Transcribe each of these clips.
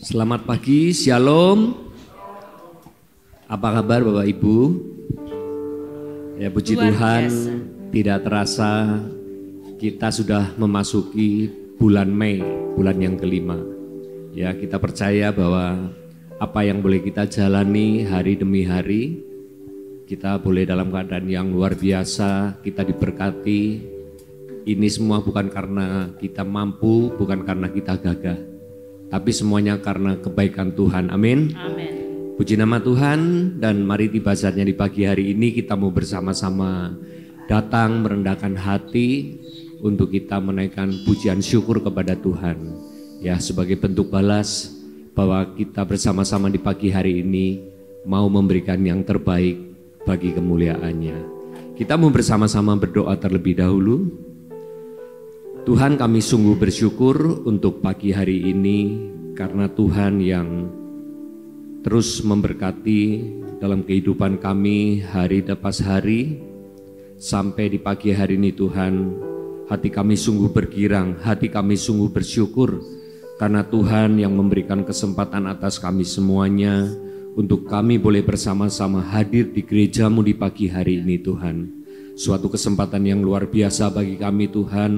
Selamat pagi, Shalom. Apa kabar Bapak Ibu? Ya puji Tuhan, tidak terasa kita sudah memasuki bulan Mei, bulan yang kelima. Ya kita percaya bahwa apa yang boleh kita jalani hari demi hari, kita boleh dalam keadaan yang luar biasa, kita diberkati. Ini semua bukan karena kita mampu, bukan karena kita gagah, tapi semuanya karena kebaikan Tuhan. Amin. Amin. Puji nama Tuhan, dan mari tiba saatnya di pagi hari ini kita mau bersama-sama datang merendahkan hati untuk kita menaikkan pujian syukur kepada Tuhan. Ya, sebagai bentuk balas bahwa kita bersama-sama di pagi hari ini mau memberikan yang terbaik bagi kemuliaannya. Kita mau bersama-sama berdoa terlebih dahulu. Tuhan, kami sungguh bersyukur untuk pagi hari ini karena Tuhan yang terus memberkati dalam kehidupan kami hari lepas hari. Sampai di pagi hari ini Tuhan, hati kami sungguh bergirang, hati kami sungguh bersyukur karena Tuhan yang memberikan kesempatan atas kami semuanya untuk kami boleh bersama-sama hadir di gereja-Mu di pagi hari ini Tuhan. Suatu kesempatan yang luar biasa bagi kami Tuhan,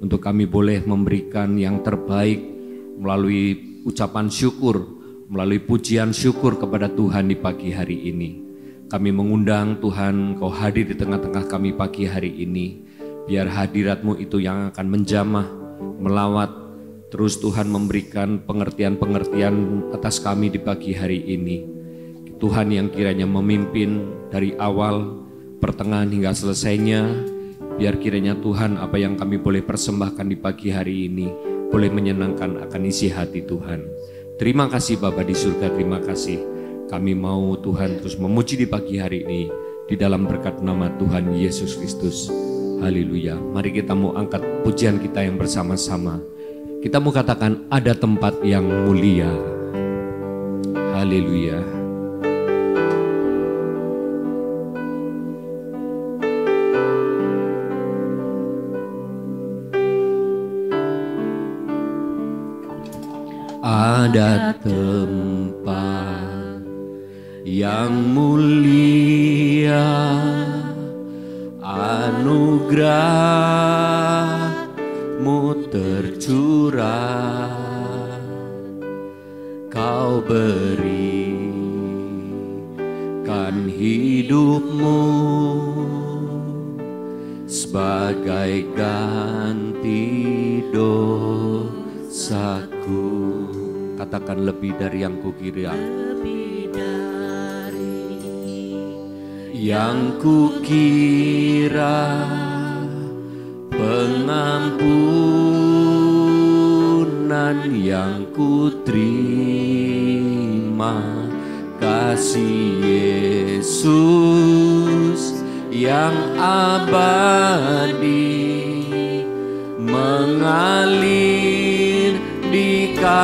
untuk kami boleh memberikan yang terbaik melalui ucapan syukur, melalui pujian syukur kepada Tuhan di pagi hari ini. Kami mengundang Tuhan, Kau hadir di tengah-tengah kami pagi hari ini. Biar hadirat-Mu itu yang akan menjamah, melawat, terus Tuhan memberikan pengertian-pengertian atas kami di pagi hari ini. Tuhan yang kiranya memimpin dari awal, pertengahan hingga selesainya. Biar kiranya Tuhan apa yang kami boleh persembahkan di pagi hari ini boleh menyenangkan akan isi hati Tuhan. Terima kasih Bapa di surga, terima kasih. Kami mau Tuhan terus memuji di pagi hari ini di dalam berkat nama Tuhan Yesus Kristus. Haleluya. Mari kita mau angkat pujian kita yang bersama-sama. Kita mau katakan ada tempat yang mulia. Haleluya. Ada tempat yang mulia, anugerah-Mu tercurah, Kau berikan hidup-Mu sebagai ganti dosaku. Katakan lebih dari yang kukira, Lebih dari yang kukira, pengampunan yang kuterima, kasih Yesus yang abadi mengalir di Kalvari.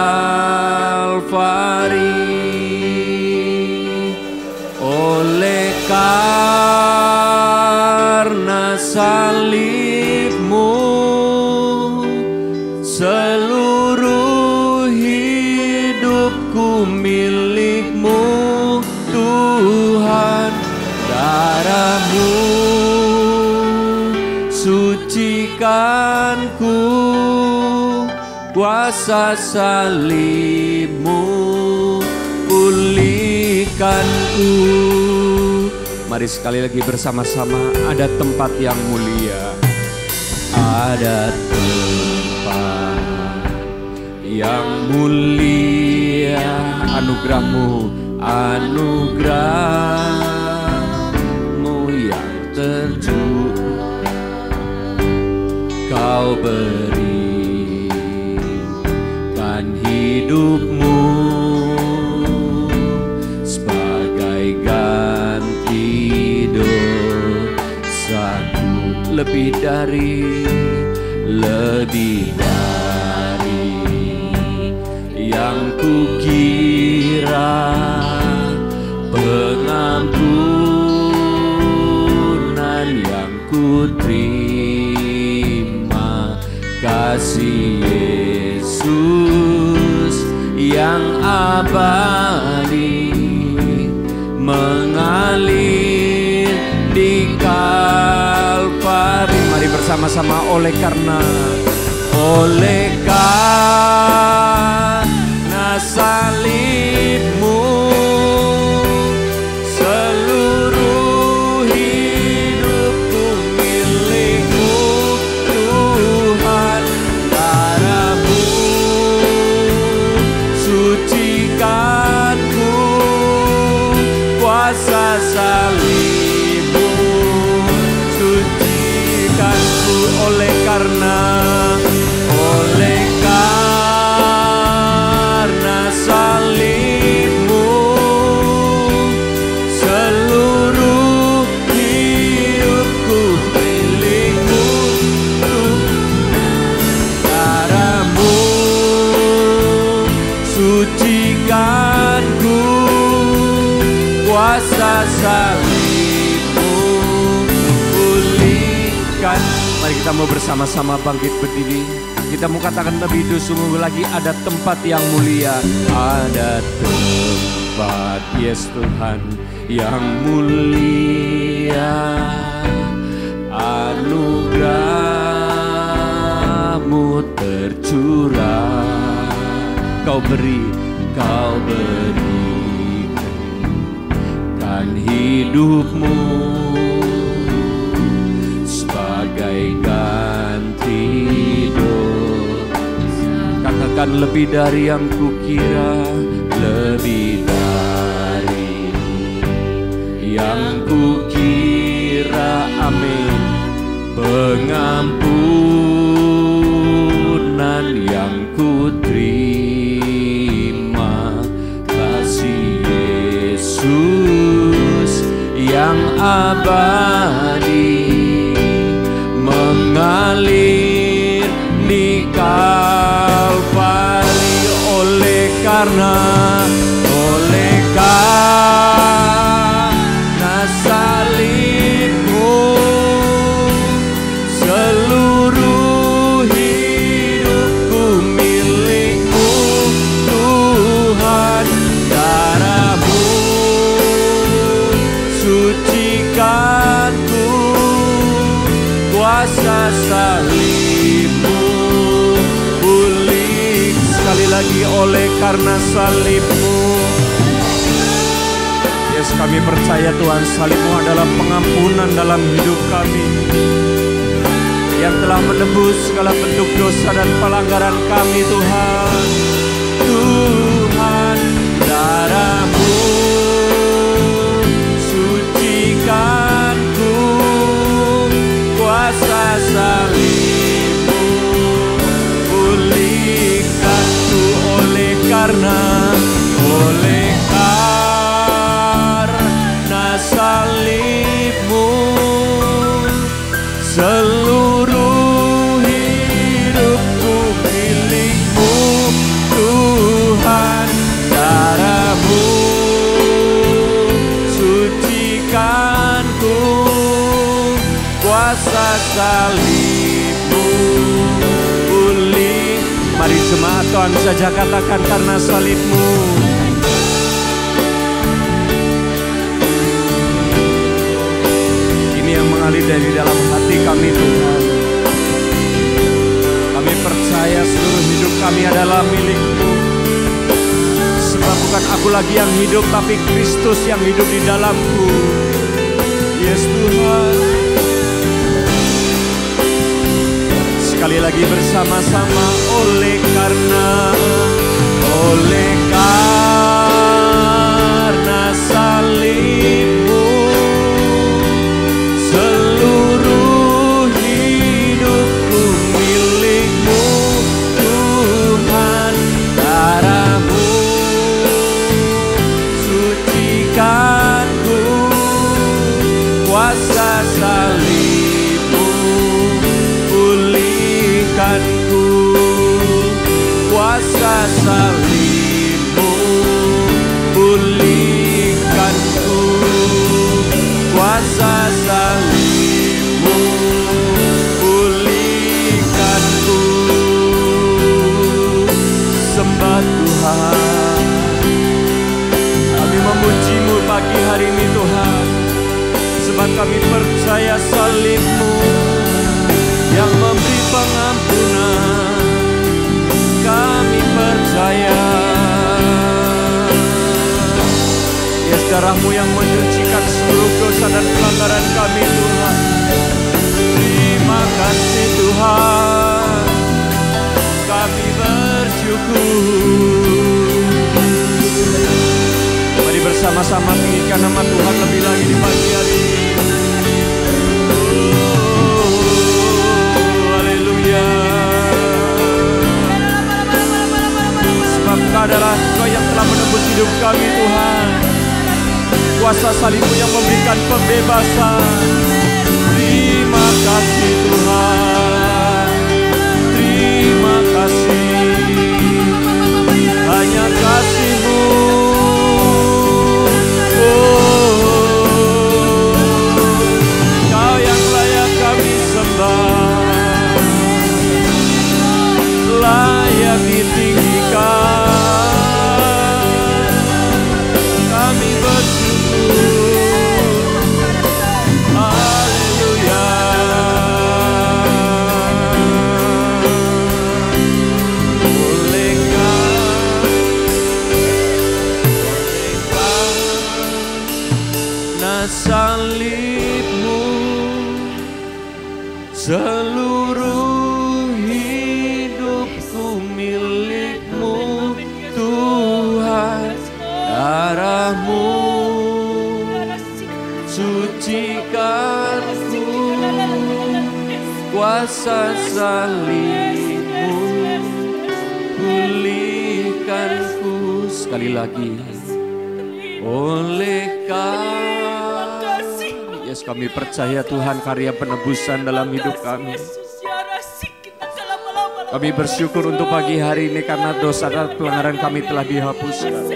Oleh karena salib-Mu, seluruh hidupku milik-Mu Tuhan. Darah-Mu sucikanku, kuasa salib-Mu pulihkanku. Mari sekali lagi bersama-sama, ada tempat yang mulia. Ada tempat yang mulia, anugerah-Mu, anugerah-Mu yang tercurah, Kau berikan hidup-Mu sebagai ganti dosaku. Lebih dari yang kukira, pengampunan yang kuterima, kasih Yesus yang abadi mengalir di Kalvari. Mari bersama-sama, oleh karena salibmu, seluruh hidupku milikmu Tuhan. Darahmu sucikanku, kuasa salibmu sucikanku. Oleh karena salibmu, seluruh hidupku milikmu. Darahmu sucikanku, kuasa salibmu pulihkan. Mari kita mau bersama-sama bangkit berdiri. Kita mau katakan lebih sungguh lagi, ada tempat yang mulia, ada tempat, yes Tuhan, yang mulia. Anugerah-Mu tercurah, Kau berikan hidupmu sebagai ganti. Katakan lebih dari yang kukira, lebih dari yang kukira. Amin. Pengampunan yang kuterima, kasih Yesus yang abadi mengalir di Kalvari. Oleh karena salibmu, seluruh hidupku milikmu Tuhan. Darahmu sucikanku, kuasa salibmu pulih. Sekali lagi, oleh karena salibmu. Yes, kami percaya Tuhan, salibmu adalah pengampunan dalam hidup kami yang telah menebus segala bentuk dosa dan pelanggaran kami Tuhan. Tuhan, darahmu sucikanku, kuasa salibmu pulihkanku. Oleh karena salibmu, seluruh hidupku milikmu Tuhan. Darahmu sucikanku, kuasa salibmu pulih. Mari jemaat Tuhan saja katakan, karena salibmu. Mengalir dari dalam hati kami Tuhan. Kami percaya seluruh hidup kami adalah milik-Mu. Sebab bukan aku lagi yang hidup, tapi Kristus yang hidup di dalamku. Yes Tuhan. Sekali lagi bersama-sama, oleh karena salibmu, seluruh hidupku milikmu Tuhan. Darahmu sucikanku, kuasa salibmu pulihkanku, kuasa salibmu percaya salib-Mu yang memberi pengampunan. Kami percaya Yes, darah-Mu yang menyucikan seluruh dosa dan pelanggaran kami Tuhan. Terima kasih Tuhan, kami bersyukur. Mari bersama-sama tinggikan nama Tuhan lebih lagi di pagi hari ini. Haleluya. Sebab Engkau adalah Engkau yang telah menebus hidup kami Tuhan. Kuasa salib-Mu yang memberikan pembebasan. Terima kasih Tuhan, terima kasih. Hanya kasih-Mu, Kau yang layak kami sembah, layak ditinggikan. Kami bersyukur. Haleluya. Salib-Mu, seluruh hidupku milik-Mu Tuhan. Darah-Mu sucikanku, kuasa salib-Mu pulihkanku. Sekali lagi, oleh Yes, kami percaya Tuhan karya penebusan dalam hidup kami. Kami bersyukur untuk pagi hari ini karena dosa dan pelanggaran kami telah dihapuskan.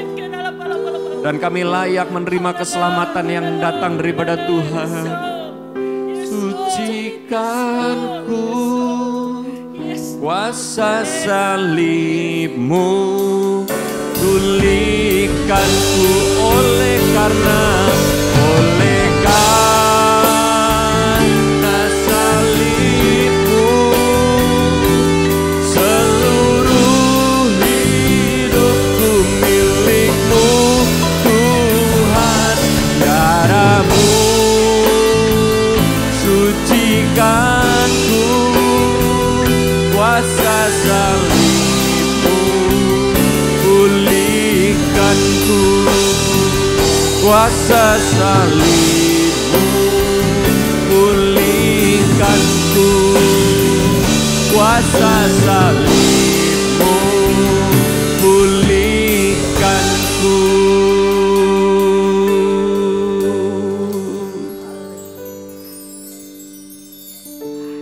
Dan kami layak menerima keselamatan yang datang daripada Tuhan. Sucikanku, kuasa salib-Mu pulihkanku. Oleh karena salib-Mu, seluruh hidupku milik-Mu Tuhan. Darah-Mu sucikanku, kuasa salib-Mu pulihkanku. Kuasa salib-Mu pulihkanku, kuasa salib-Mu pulihkanku.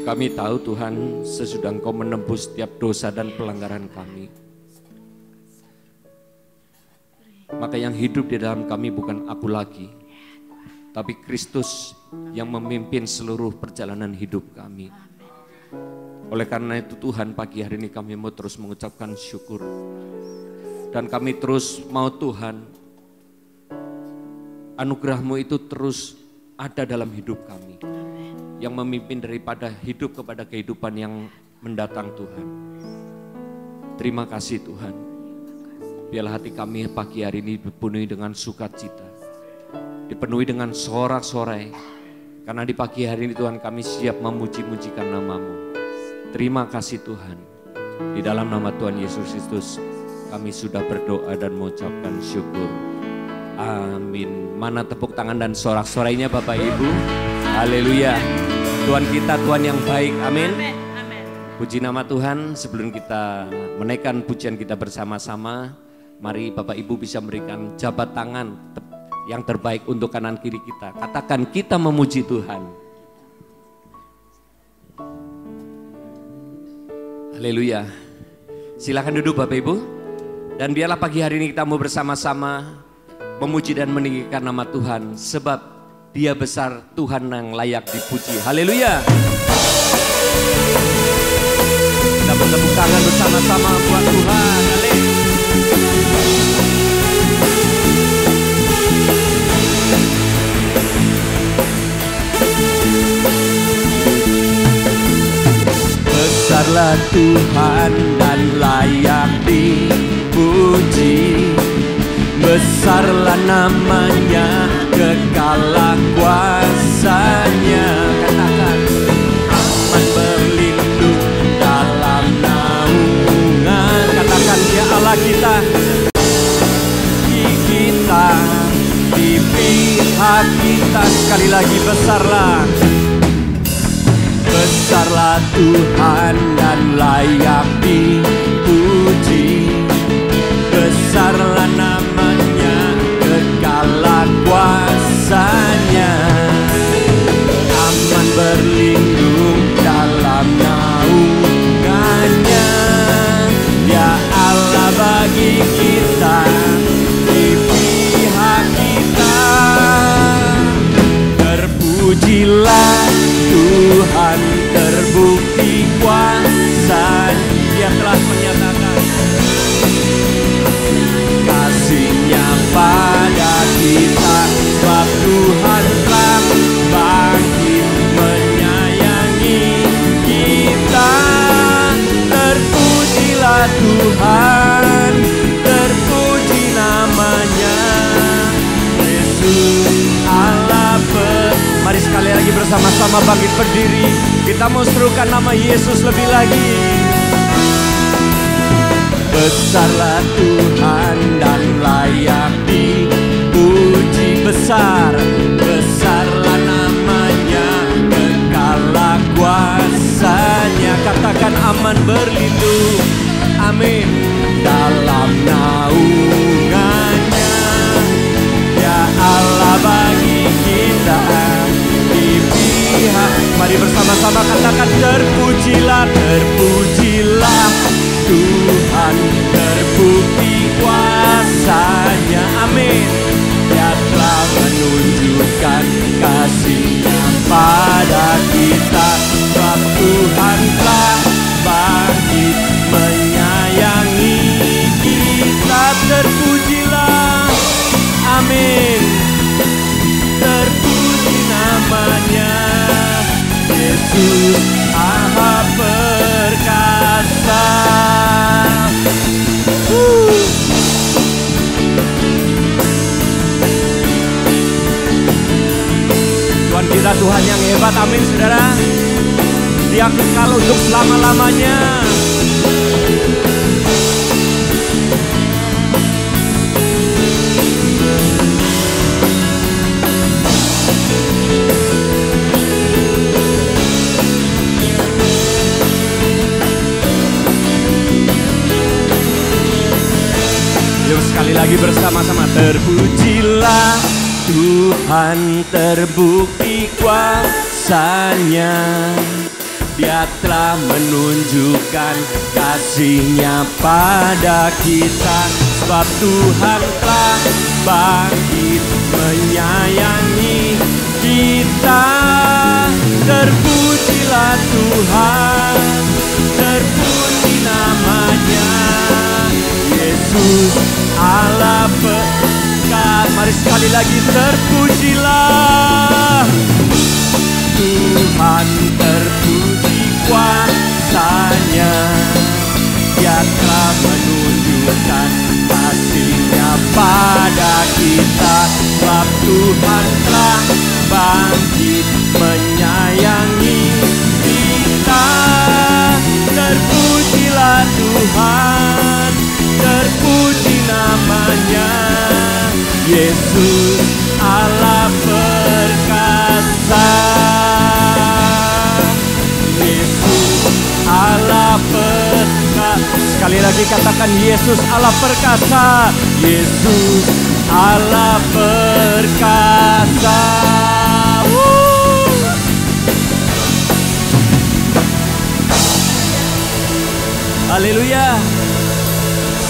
Kami tahu Tuhan, sesudah Engkau menembus setiap dosa dan pelanggaran kami, maka yang hidup di dalam kami bukan aku lagi, tapi Kristus yang memimpin seluruh perjalanan hidup kami. Oleh karena itu Tuhan, pagi hari ini kami mau terus mengucapkan syukur. Dan kami terus mau Tuhan, anugerah-Mu itu terus ada dalam hidup kami. Yang memimpin daripada hidup kepada kehidupan yang mendatang Tuhan. Terima kasih Tuhan. Biarlah hati kami pagi hari ini dipenuhi dengan sukacita, dipenuhi dengan sorak-sorai, karena di pagi hari ini Tuhan kami siap memuji-mujikan nama-Mu. Terima kasih Tuhan. Di dalam nama Tuhan Yesus Kristus kami sudah berdoa dan mengucapkan syukur. Amin. Mana tepuk tangan dan sorak-sorainya Bapak Ibu? Haleluya. Tuhan kita Tuhan yang baik. Amin. Puji nama Tuhan. Sebelum kita menaikkan pujian kita bersama-sama, mari Bapak Ibu bisa memberikan jabat tangan yang terbaik untuk kanan kiri kita. Katakan kita memuji Tuhan. Haleluya. Silakan duduk Bapak Ibu. Dan biarlah pagi hari ini kita mau bersama-sama memuji dan meninggikan nama Tuhan. Sebab Dia besar, Tuhan yang layak dipuji. Haleluya. Kita bertepuk tangan bersama-sama buat Tuhan. Haleluya. Besarlah Tuhan dan layak dipuji. Besarlah namanya, kekalah kuasanya. Katakan, aman berlindung dalam naungan. Katakan, dia Allah kita, di pihak kita. Sekali lagi, besarlah. Besarlah Tuhan dan layak dipuji. Besarlah namanya, kekalah kuasanya. Aman berlindung dalam naungannya. Ya Allah bagi kita, di pihak kita. Terpujilah Tuhan, terbukti kuasa. Dia telah menyatakan kasih-Nya pada kita. Sebab Tuhan telah bangkit menyayangi kita. Terpujilah Tuhan, terpuji namanya, Yesus Allah. Mari sekali lagi bersama-sama bangkit berdiri. Kita mau serukan nama Yesus lebih lagi. Besarlah Tuhan dan layak dipuji. Besar, besarlah namanya, kekalah kuasanya. Katakan, aman berlindung, amin, dalam naungannya. Ya Allah bagi kita, di pihak. Mari bersama-sama katakan, terpujilah, terpujilah Tuhan, terbukti kuasanya, amin. Dia telah menunjukkan kasih-Nya pada kita. Sebab Tuhan telah bangkit menyayangi kita. Terpujilah, amin, terpuji namanya, Yesus Allah perkasa. Tuhan kita Tuhan yang hebat, amin saudara. Dia kekal untuk selama-lamanya. Yuk sekali lagi bersama-sama, terpujilah Tuhan, terbukti kuasanya. Dia telah menunjukkan kasih-Nya pada kita. Sebab Tuhan telah bangkit menyayangi kita. Terpujilah Tuhan, terpuji namanya, Yesus Allah pekat. Mari sekali lagi, terpujilah Tuhan, terpuji kuasanya. Dia telah menunjukkan kasih-Nya pada kita. Sebab Tuhan telah bangkit menyayangi kita. Terpujilah Tuhan, terpuji namanya, Yesus Allah perkasa. Yesus Allah perkasa. Sekali lagi katakan, Yesus Allah perkasa. Yesus Allah perkasa. Haleluya.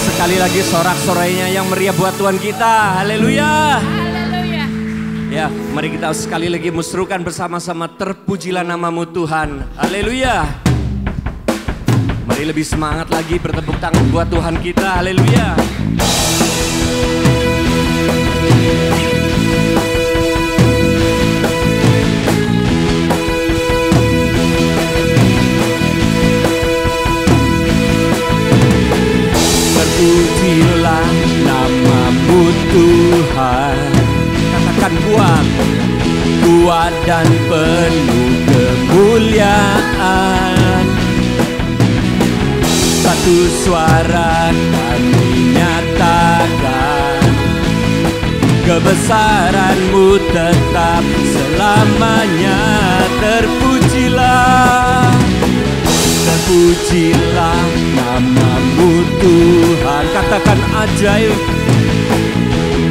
Sekali lagi sorak-sorainya yang meriah buat Tuhan kita. Haleluya. Haleluya. Ya, mari kita sekali lagi musrukan bersama-sama, terpujilah namamu Tuhan. Haleluya. Mari lebih semangat lagi bertepuk tangan buat Tuhan kita. Haleluya. kuat dan penuh kemuliaan. Satu suara kami nyatakan, kebesaran-Mu tetap selamanya. Terpujilah, terpujilah nama-Mu Tuhan. Katakan ajaib,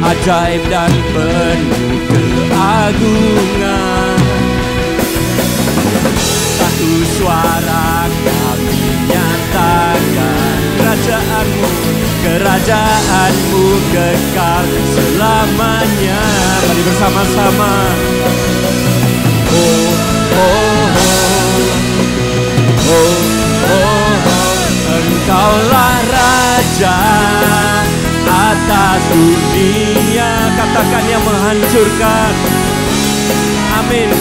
ajaib dan penuh keagungan. Satu suara kami nyatakan, kerajaan-Mu, kerajaan-Mu kekal selamanya. Mari bersama-sama. Oh, oh, oh, oh, oh, oh. Engkaulah Raja atas dunia. Katakan yang menghancurkan, amin,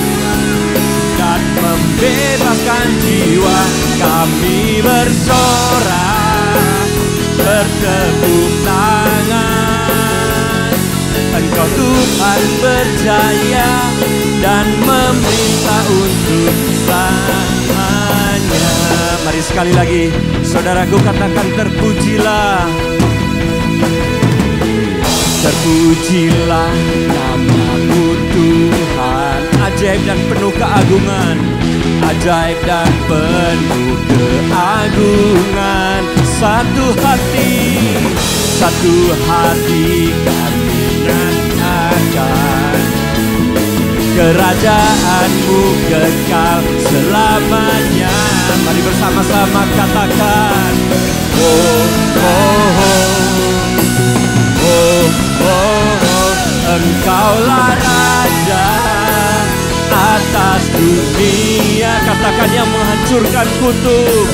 dan membebaskan jiwa. Kami bersorak, bertepuk tangan. Engkau Tuhan berjaya dan meminta untuk selamanya. Mari sekali lagi, saudaraku, katakan terpujilah. Terpujilah nama-Mu Tuhan. Ajaib dan penuh keagungan, ajaib dan penuh keagungan. Satu hati kami nyatakan, kerajaan-Mu kekal selamanya. Mari bersama-sama katakan, oh, oh, oh, oh, oh, oh. Engkaulah Raja atas dunia. Katakan yang menghancurkan kutub,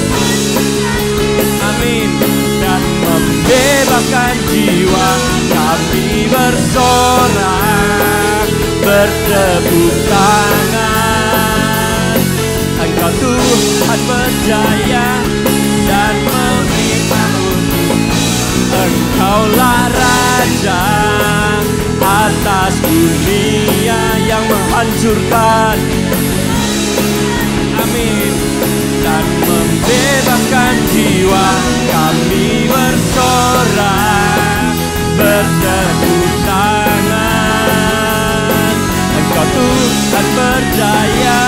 amin, dan membebaskan jiwa. Kami bersorak, bertepuk tangan. Engkau Tuhan berjaya dan meminta untuk. Engkaulah Raja atas dunia yang menghancurkan, amin, dan membebaskan jiwa. Kami bersorak, bertepuk tangan. Engkau Tuhan berjaya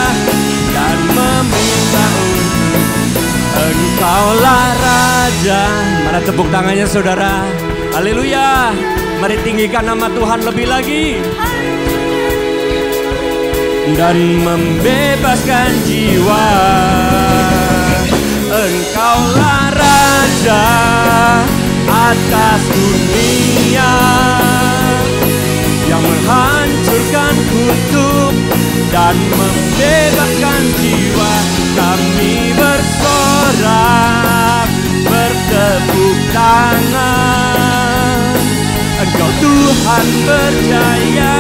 dan meminta untuk. Engkaulah Raja. Mana tepuk tangannya saudara? Haleluya. Mari tinggikan nama Tuhan lebih lagi. Dan membebaskan jiwa. Engkaulah Raja atas dunia yang menghancurkan kutub dan membebaskan jiwa. Kami bersorak, bertepuk tangan. Engkau Tuhan berjaya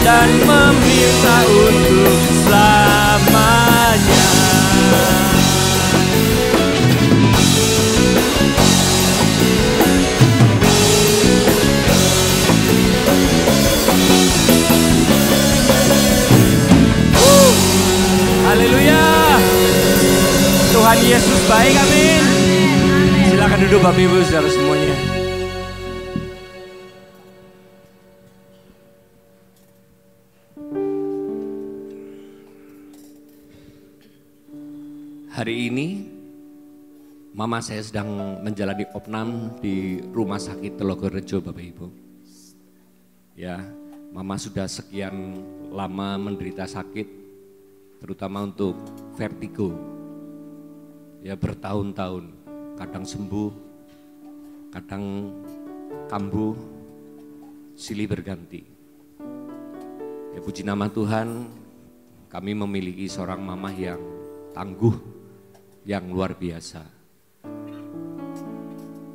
dan meminta untuk selamanya. Haleluya. Tuhan Yesus baik, amin. Silakan duduk Bapak Ibu saudara semuanya. Hari ini mama saya sedang menjalani opnam di Rumah Sakit Telogorejo, Bapak Ibu. Ya, mama sudah sekian lama menderita sakit, terutama untuk vertigo. Ya, bertahun-tahun, kadang sembuh, kadang kambuh, silih berganti. Ya, puji nama Tuhan, kami memiliki seorang mama yang tangguh, yang luar biasa.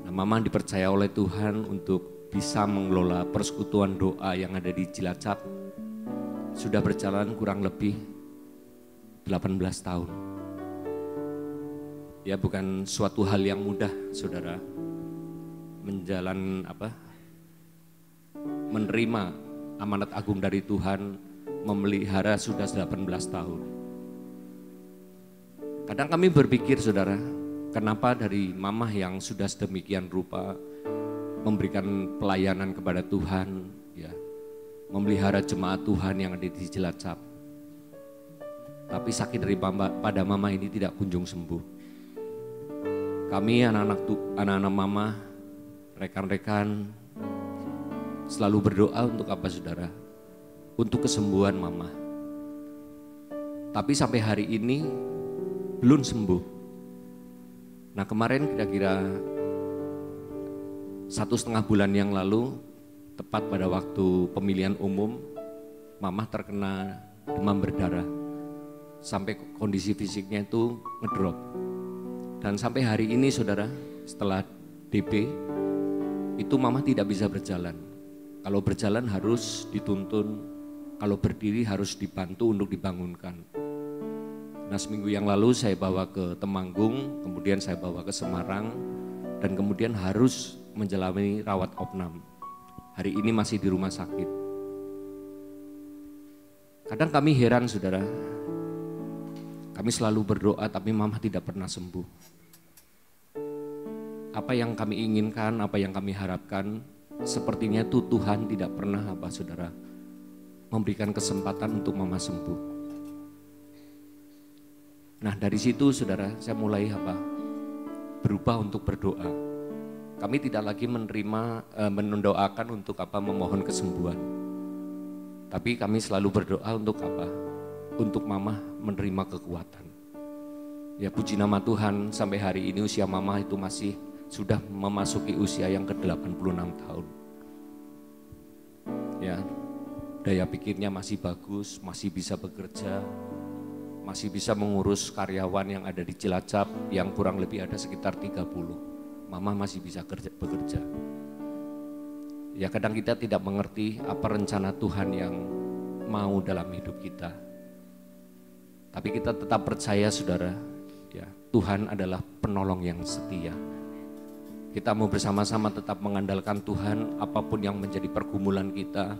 Nah, mama dipercaya oleh Tuhan untuk bisa mengelola persekutuan doa yang ada di Cilacap. Sudah berjalan kurang lebih 18 tahun. Ya, bukan suatu hal yang mudah, saudara, menerima amanat agung dari Tuhan memelihara sudah 18 tahun. Kadang kami berpikir saudara, kenapa dari mamah yang sudah sedemikian rupa memberikan pelayanan kepada Tuhan, ya, memelihara jemaat Tuhan yang ada di Cilacap, tapi sakit dari pada mama ini tidak kunjung sembuh. Kami anak-anak mama, rekan-rekan selalu berdoa untuk apa saudara? Untuk kesembuhan mama. Tapi sampai hari ini belum sembuh. Nah kemarin kira-kira 1,5 bulan yang lalu, tepat pada waktu pemilihan umum, mama terkena demam berdarah. Sampai kondisi fisiknya itu ngedrop. Dan sampai hari ini saudara, setelah DP, itu mama tidak bisa berjalan. Kalau berjalan harus dituntun, kalau berdiri harus dibantu untuk dibangunkan. Nah seminggu yang lalu saya bawa ke Temanggung, kemudian saya bawa ke Semarang, dan kemudian harus menjalani rawat opnam. Hari ini masih di rumah sakit. Kadang kami heran saudara, kami selalu berdoa tapi mama tidak pernah sembuh. Apa yang kami inginkan, apa yang kami harapkan, sepertinya itu Tuhan tidak pernah saudara memberikan kesempatan untuk mama sembuh. Nah dari situ saudara saya mulai berubah untuk berdoa. Kami tidak lagi mendoakan untuk memohon kesembuhan. Tapi kami selalu berdoa untuk untuk mama menerima kekuatan. Ya puji nama Tuhan, sampai hari ini usia mama itu masih sudah memasuki usia yang ke-86 tahun. Ya, daya pikirnya masih bagus, masih bisa bekerja, masih bisa mengurus karyawan yang ada di Cilacap yang kurang lebih ada sekitar 30. Mama masih bisa bekerja. Ya kadang kita tidak mengerti apa rencana Tuhan yang mau dalam hidup kita. Tapi kita tetap percaya saudara, ya Tuhan adalah penolong yang setia. Kita mau bersama-sama tetap mengandalkan Tuhan apapun yang menjadi pergumulan kita,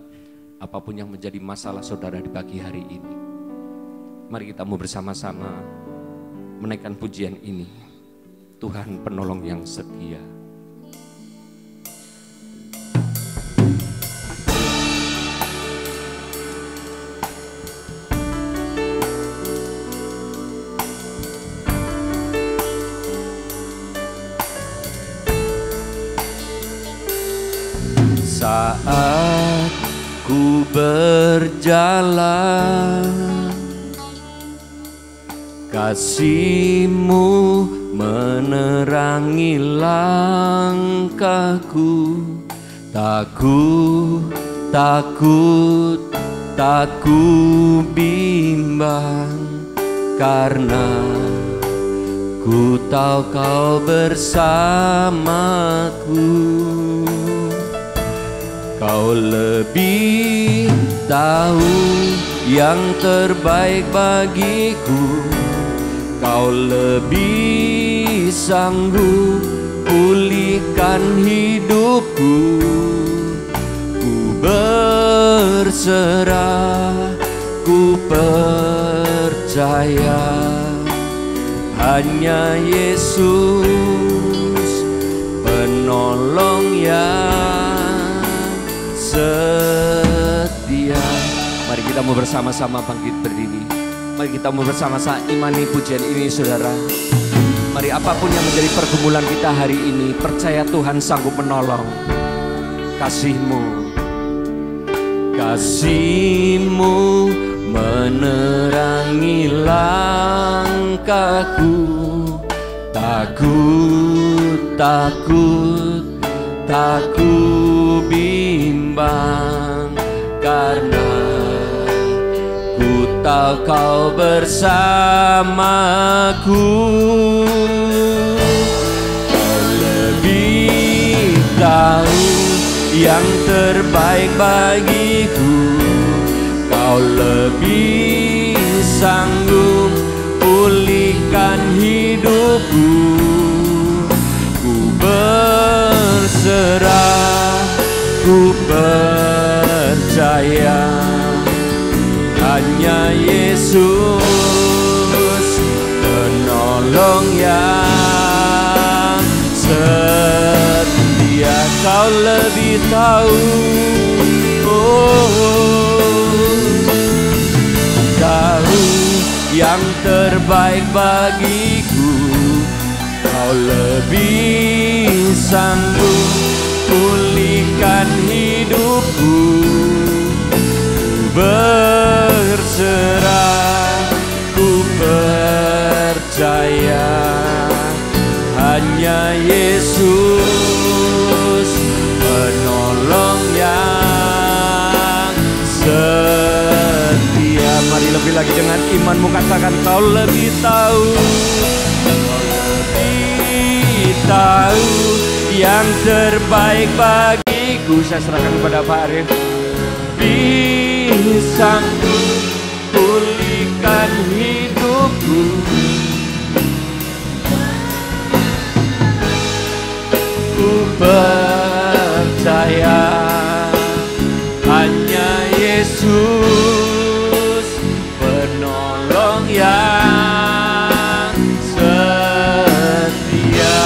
apapun yang menjadi masalah saudara di pagi hari ini. Mari kita mau bersama-sama menaikkan pujian ini. Tuhan penolong yang setia. Saat ku berjalan, kasih-Mu menerangi langkahku. Tak ku bimbang, karena ku tahu Kau bersamaku. Kau lebih tahu yang terbaik bagiku. Kau lebih sanggup pulihkan hidupku. Ku berserah, ku percaya, hanya Yesus penolong yang setia. Mari kita mau bersama-sama bangkit berdiri. Mari kita mau bersama-sama imani pujian ini saudara. Mari apapun yang menjadi pergumulan kita hari ini, percaya Tuhan sanggup menolong. Kasih-Mu menerangi langkahku. Tak ku bimbang, karena ku tahu Kau bersamaku. Kau lebih tahu yang terbaik bagiku. Kau lebih sanggup pulihkan hidupku. Berserah, ku percaya, hanya Yesus penolong yang setia. Kau lebih tahu, tahu yang terbaik bagiku. Kau lebih sanggup pulihkan hidupku. Berserah, ku percaya hanya Yesus penolong yang setia. Mari lebih lagi dengan imanmu katakan, kau lebih tahu, kau lebih tahu yang terbaik bagiku. Saya serahkan kepada Pak Arif. Sanggup pulihkan hidupku. Ku percaya hanya Yesus penolong yang setia.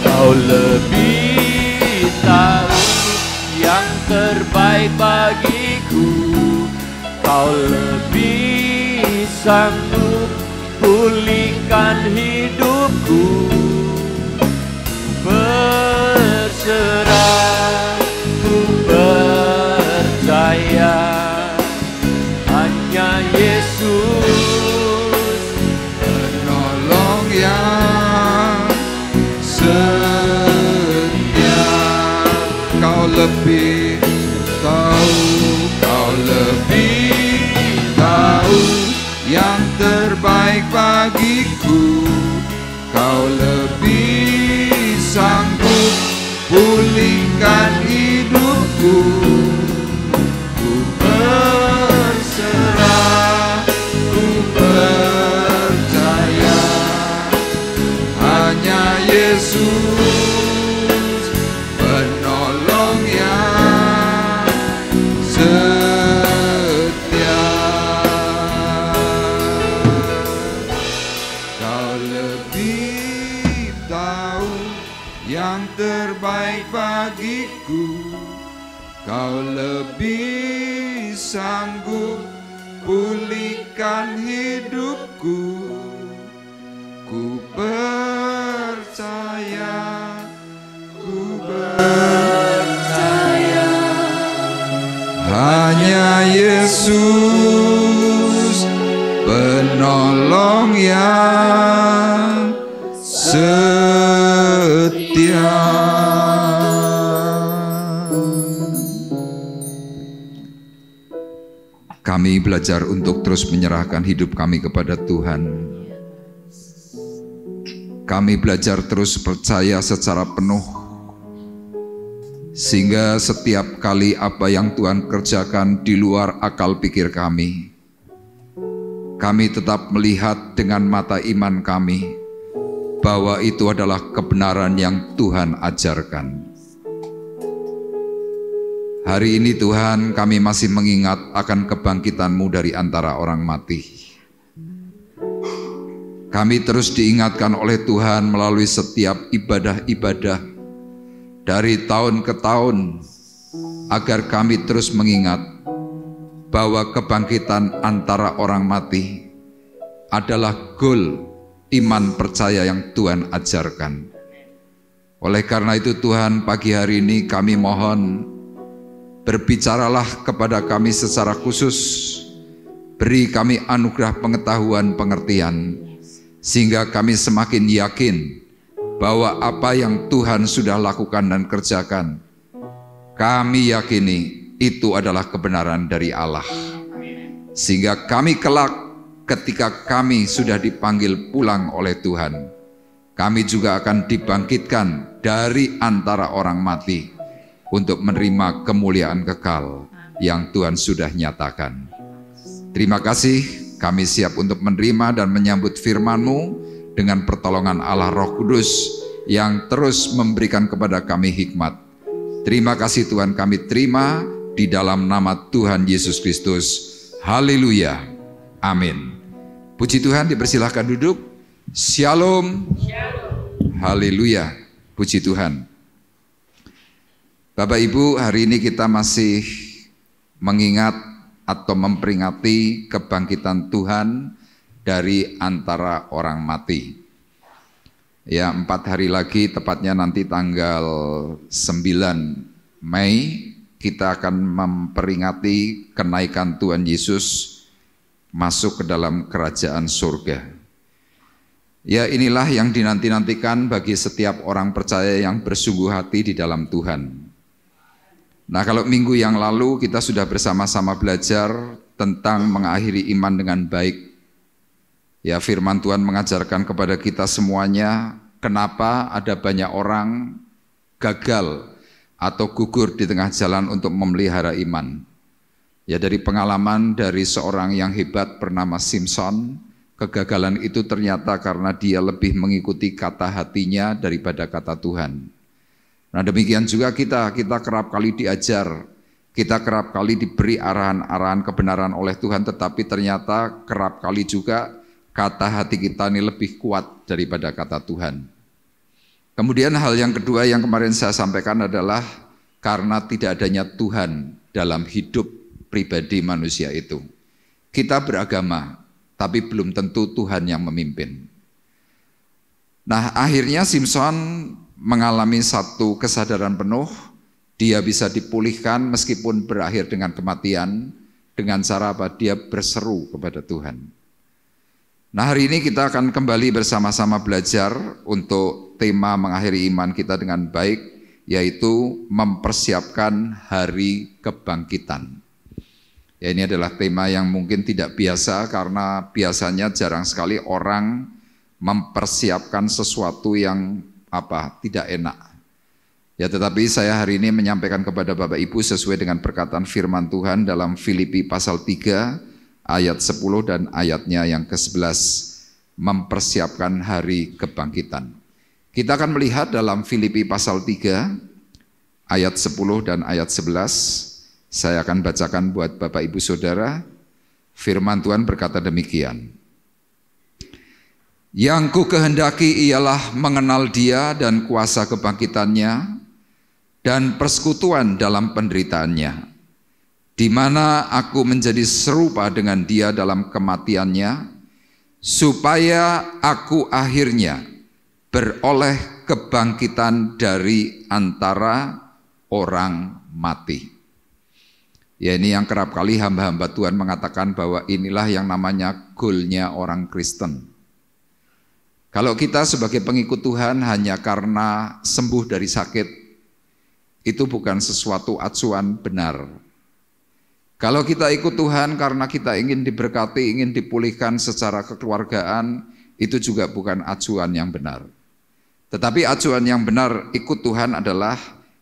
Kau lebih tahu yang terbaik bagiku. Kau lebih sanggup pulihkan hidupku. Berserah, ku percaya hanya Yesus penolong yang setia. Kau lebih tahu, kau lebih tahu yang terbaik bagiku. Kau lebih sanggup pulihkan hidupku. Ku berserah, ku percaya hanya Yesus penolong yang setia. Kau lebih tahu yang terbaik bagiku. Kau lebih sanggup pulihkan hidupku. Ku percaya, ku percaya hanya Yesus penolong yang setia. Kami belajar untuk terus menyerahkan hidup kami kepada Tuhan. Kami belajar terus percaya secara penuh, sehingga setiap kali apa yang Tuhan kerjakan di luar akal pikir kami tetap melihat dengan mata iman kami bahwa itu adalah kebenaran yang Tuhan ajarkan. Hari ini Tuhan, kami masih mengingat akan kebangkitan-Mu dari antara orang mati. Kami terus diingatkan oleh Tuhan melalui setiap ibadah-ibadah dari tahun ke tahun, agar kami terus mengingat bahwa kebangkitan antara orang mati adalah goal iman percaya yang Tuhan ajarkan. Oleh karena itu Tuhan, pagi hari ini kami mohon, berbicaralah kepada kami secara khusus, beri kami anugerah pengetahuan pengertian, sehingga kami semakin yakin bahwa apa yang Tuhan sudah lakukan dan kerjakan, kami yakini itu adalah kebenaran dari Allah. Sehingga kami kelak ketika kami sudah dipanggil pulang oleh Tuhan, kami juga akan dibangkitkan dari antara orang mati untuk menerima kemuliaan kekal yang Tuhan sudah nyatakan. Terima kasih, kami siap untuk menerima dan menyambut firman-Mu dengan pertolongan Allah Roh Kudus yang terus memberikan kepada kami hikmat. Terima kasih Tuhan, kami terima, di dalam nama Tuhan Yesus Kristus. Haleluya. Amin. Puji Tuhan, dipersilahkan duduk. Shalom. Haleluya. Puji Tuhan. Bapak Ibu, hari ini kita masih mengingat atau memperingati kebangkitan Tuhan dari antara orang mati. Ya, 4 hari lagi, tepatnya nanti tanggal 9 Mei, kita akan memperingati kenaikan Tuhan Yesus masuk ke dalam kerajaan surga. Ya, inilah yang dinanti-nantikan bagi setiap orang percaya yang bersungguh hati di dalam Tuhan. Nah, kalau minggu yang lalu kita sudah bersama-sama belajar tentang mengakhiri iman dengan baik. Ya, firman Tuhan mengajarkan kepada kita semuanya kenapa ada banyak orang gagal atau gugur di tengah jalan untuk memelihara iman. Ya, dari pengalaman dari seorang yang hebat bernama Simpson, kegagalan itu ternyata karena dia lebih mengikuti kata hatinya daripada kata Tuhan. Nah, demikian juga kita kerap kali diajar, kita kerap kali diberi arahan-arahan kebenaran oleh Tuhan, tetapi ternyata kerap kali juga kata hati kita ini lebih kuat daripada kata Tuhan. Kemudian hal yang kedua yang kemarin saya sampaikan adalah karena tidak adanya Tuhan dalam hidup pribadi manusia itu. Kita beragama, tapi belum tentu Tuhan yang memimpin. Nah, akhirnya Simpson mengalami satu kesadaran penuh, dia bisa dipulihkan meskipun berakhir dengan kematian, dengan cara apa? Dia berseru kepada Tuhan. Nah, hari ini kita akan kembali bersama-sama belajar untuk tema mengakhiri iman kita dengan baik, yaitu mempersiapkan hari kebangkitan. Ya, ini adalah tema yang mungkin tidak biasa karena biasanya jarang sekali orang mempersiapkan sesuatu yang tidak enak. Ya, tetapi saya hari ini menyampaikan kepada Bapak Ibu sesuai dengan perkataan firman Tuhan dalam Filipi pasal 3 ayat 10 dan ayatnya yang ke-11, mempersiapkan hari kebangkitan. Kita akan melihat dalam Filipi pasal 3 ayat 10 dan ayat 11. Saya akan bacakan buat Bapak Ibu Saudara. Firman Tuhan berkata demikian. Yang ku kehendaki ialah mengenal Dia dan kuasa kebangkitannya dan persekutuan dalam penderitaannya, di mana aku menjadi serupa dengan Dia dalam kematiannya, supaya aku akhirnya beroleh kebangkitan dari antara orang mati. Ya, ini yang kerap kali hamba-hamba Tuhan mengatakan bahwa inilah yang namanya goalnya orang Kristen. Kalau kita sebagai pengikut Tuhan hanya karena sembuh dari sakit, itu bukan sesuatu acuan benar. Kalau kita ikut Tuhan karena kita ingin diberkati, ingin dipulihkan secara kekeluargaan, itu juga bukan acuan yang benar. Tetapi acuan yang benar ikut Tuhan adalah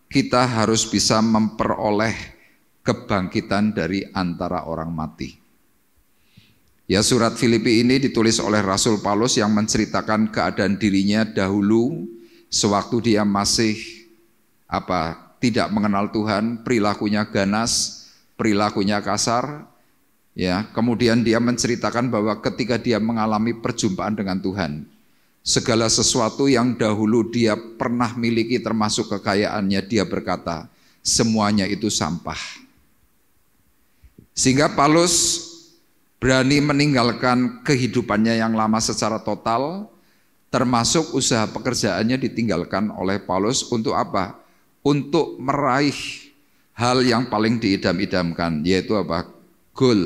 kita harus bisa memperoleh kebangkitan dari antara orang mati. Ya, surat Filipi ini ditulis oleh Rasul Paulus yang menceritakan keadaan dirinya dahulu sewaktu dia masih tidak mengenal Tuhan, perilakunya ganas, perilakunya kasar, ya. Kemudian dia menceritakan bahwa ketika dia mengalami perjumpaan dengan Tuhan, segala sesuatu yang dahulu dia pernah miliki termasuk kekayaannya, dia berkata, semuanya itu sampah. Sehingga Paulus berani meninggalkan kehidupannya yang lama secara total, termasuk usaha pekerjaannya ditinggalkan oleh Paulus untuk apa? Untuk meraih hal yang paling diidam-idamkan, yaitu goal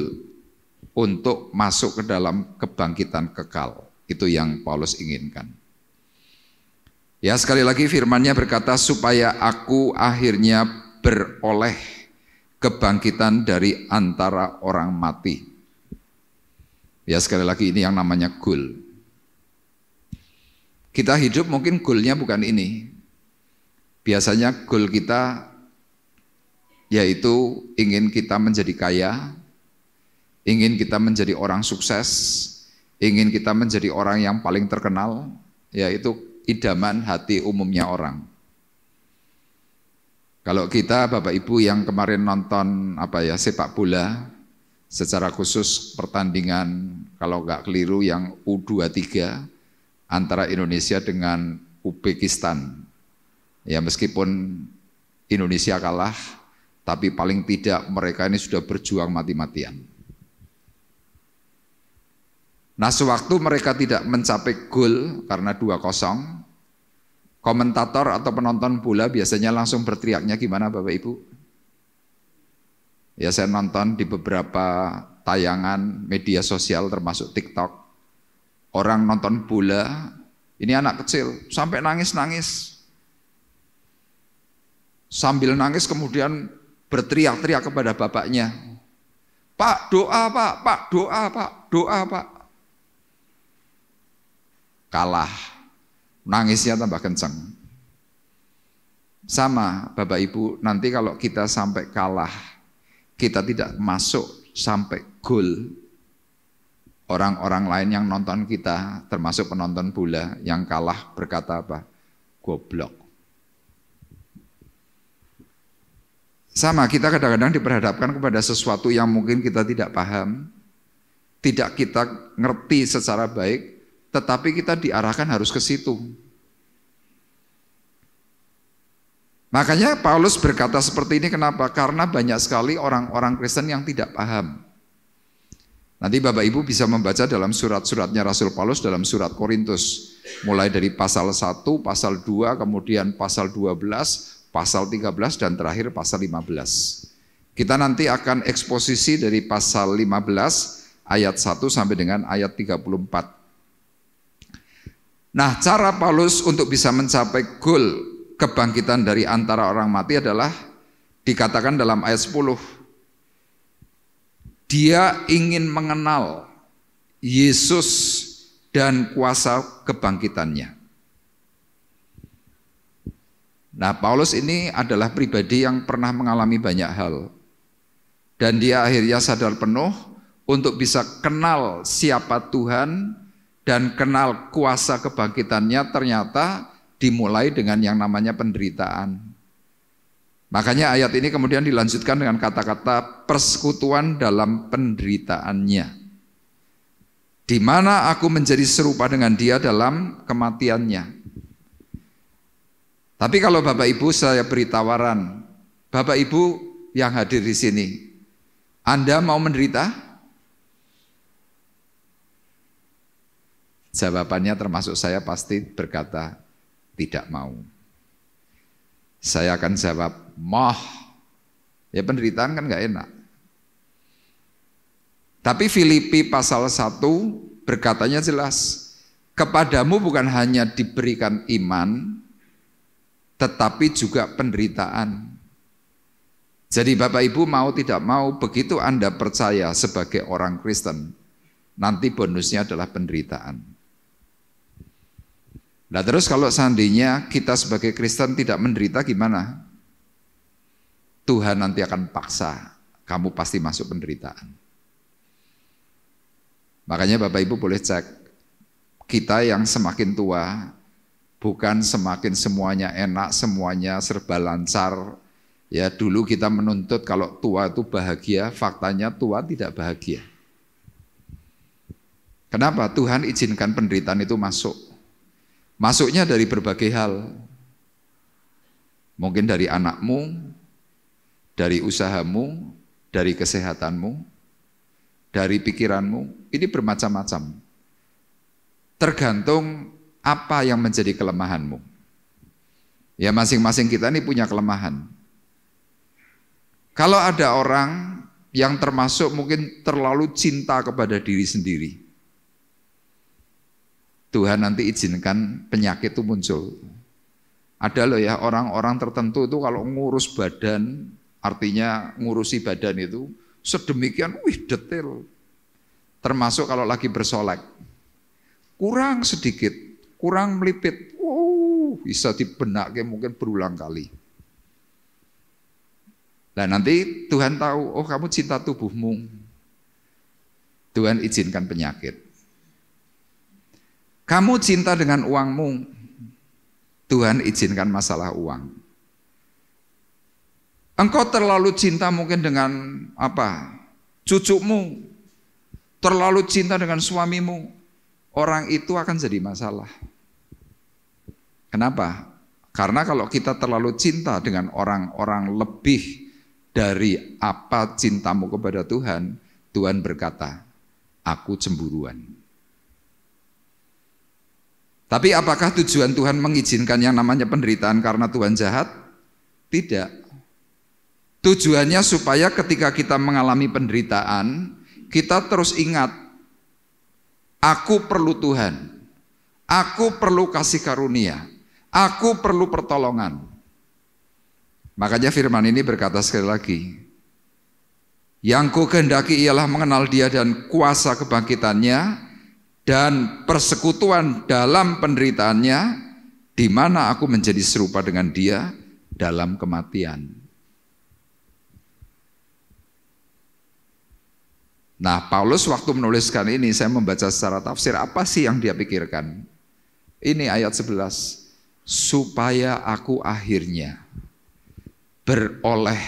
untuk masuk ke dalam kebangkitan kekal. Itu yang Paulus inginkan. Ya, sekali lagi firman-Nya berkata supaya aku akhirnya beroleh kebangkitan dari antara orang mati. Ya, sekali lagi ini yang namanya goal. Kita hidup mungkin goalnya bukan ini. Biasanya goal kita yaitu ingin kita menjadi kaya, ingin kita menjadi orang sukses, ingin kita menjadi orang yang paling terkenal, yaitu idaman hati umumnya orang. Kalau kita Bapak Ibu yang kemarin nonton sepak bola, secara khusus pertandingan kalau nggak keliru yang U23 antara Indonesia dengan Uzbekistan. Ya meskipun Indonesia kalah, tapi paling tidak mereka ini sudah berjuang mati-matian. Nah sewaktu mereka tidak mencapai gol karena 2-0, komentator atau penonton bola biasanya langsung berteriaknya gimana Bapak Ibu? Ya saya nonton di beberapa tayangan media sosial termasuk TikTok. Orang nonton bola, ini anak kecil, sampai nangis-nangis. Sambil nangis kemudian berteriak-teriak kepada bapaknya. Pak doa pak, doa pak, doa pak. Kalah. Nangisnya tambah kencang. Sama Bapak Ibu, nanti kalau kita sampai kalah, kita tidak masuk sampai gol, orang-orang lain yang nonton kita, termasuk penonton bola yang kalah berkata apa? Goblok. Sama, kita kadang-kadang diperhadapkan kepada sesuatu yang mungkin kita tidak paham, tidak kita ngerti secara baik, tetapi kita diarahkan harus ke situ. Makanya Paulus berkata seperti ini kenapa? Karena banyak sekali orang-orang Kristen yang tidak paham. Nanti Bapak Ibu bisa membaca dalam surat-suratnya Rasul Paulus dalam surat Korintus. Mulai dari pasal 1, pasal 2, kemudian pasal 12, pasal 13, dan terakhir pasal 15. Kita nanti akan eksposisi dari pasal 15 ayat 1 sampai dengan ayat 34. Nah, cara Paulus untuk bisa mencapai goal kebangkitan dari antara orang mati adalah dikatakan dalam ayat 10. Dia ingin mengenal Yesus dan kuasa kebangkitannya. Nah, Paulus ini adalah pribadi yang pernah mengalami banyak hal. Dan dia akhirnya sadar penuh untuk bisa kenal siapa Tuhan dan kenal kuasa kebangkitannya ternyata dimulai dengan yang namanya penderitaan. Makanya ayat ini kemudian dilanjutkan dengan kata-kata persekutuan dalam penderitaannya. Di mana aku menjadi serupa dengan dia dalam kematiannya. Tapi kalau Bapak Ibu saya beri tawaran, Bapak Ibu yang hadir di sini, Anda mau menderita? Jawabannya termasuk saya pasti berkata tidak mau. Saya akan jawab, moh. Ya penderitaan kan gak enak. Tapi Filipi pasal 1 berkatanya jelas, kepadamu bukan hanya diberikan iman, tetapi juga penderitaan. Jadi Bapak Ibu mau tidak mau, begitu Anda percaya sebagai orang Kristen, nanti bonusnya adalah penderitaan. Nah terus kalau seandainya kita sebagai Kristen tidak menderita gimana? Tuhan nanti akan paksa, kamu pasti masuk penderitaan. Makanya Bapak Ibu boleh cek, kita yang semakin tua, bukan semakin semuanya enak, semuanya serba lancar. Ya dulu kita menuntut kalau tua itu bahagia, faktanya tua tidak bahagia. Kenapa? Tuhan izinkan penderitaan itu masuk. Masuknya dari berbagai hal. Mungkin dari anakmu, dari usahamu, dari kesehatanmu, dari pikiranmu. Ini bermacam-macam. Tergantung apa yang menjadi kelemahanmu. Ya masing-masing kita ini punya kelemahan. Kalau ada orang yang termasuk mungkin terlalu cinta kepada diri sendiri, Tuhan nanti izinkan penyakit itu muncul. Ada loh ya orang-orang tertentu itu kalau ngurus badan, artinya ngurusi badan itu sedemikian detail. Termasuk kalau lagi bersolek. Kurang sedikit, kurang melipit, bisa dibenaknya mungkin berulang kali. Nah nanti Tuhan tahu, kamu cinta tubuhmu. Tuhan izinkan penyakit. Kamu cinta dengan uangmu, Tuhan izinkan masalah uang. Engkau terlalu cinta mungkin dengan cucumu, terlalu cinta dengan suamimu, orang itu akan jadi masalah. Kenapa? Karena kalau kita terlalu cinta dengan orang-orang lebih dari apa cintamu kepada Tuhan, Tuhan berkata, aku cemburuan. Tapi apakah tujuan Tuhan mengizinkan yang namanya penderitaan karena Tuhan jahat? Tidak. Tujuannya supaya ketika kita mengalami penderitaan, kita terus ingat, aku perlu Tuhan, aku perlu kasih karunia, aku perlu pertolongan. Makanya firman ini berkata sekali lagi, yang ku kehendaki ialah mengenal Dia dan kuasa kebangkitannya dan persekutuan dalam penderitaannya, di mana aku menjadi serupa dengan Dia dalam kematian. Nah, Paulus waktu menuliskan ini, saya membaca secara tafsir, apa sih yang dia pikirkan? Ini ayat 11, supaya aku akhirnya beroleh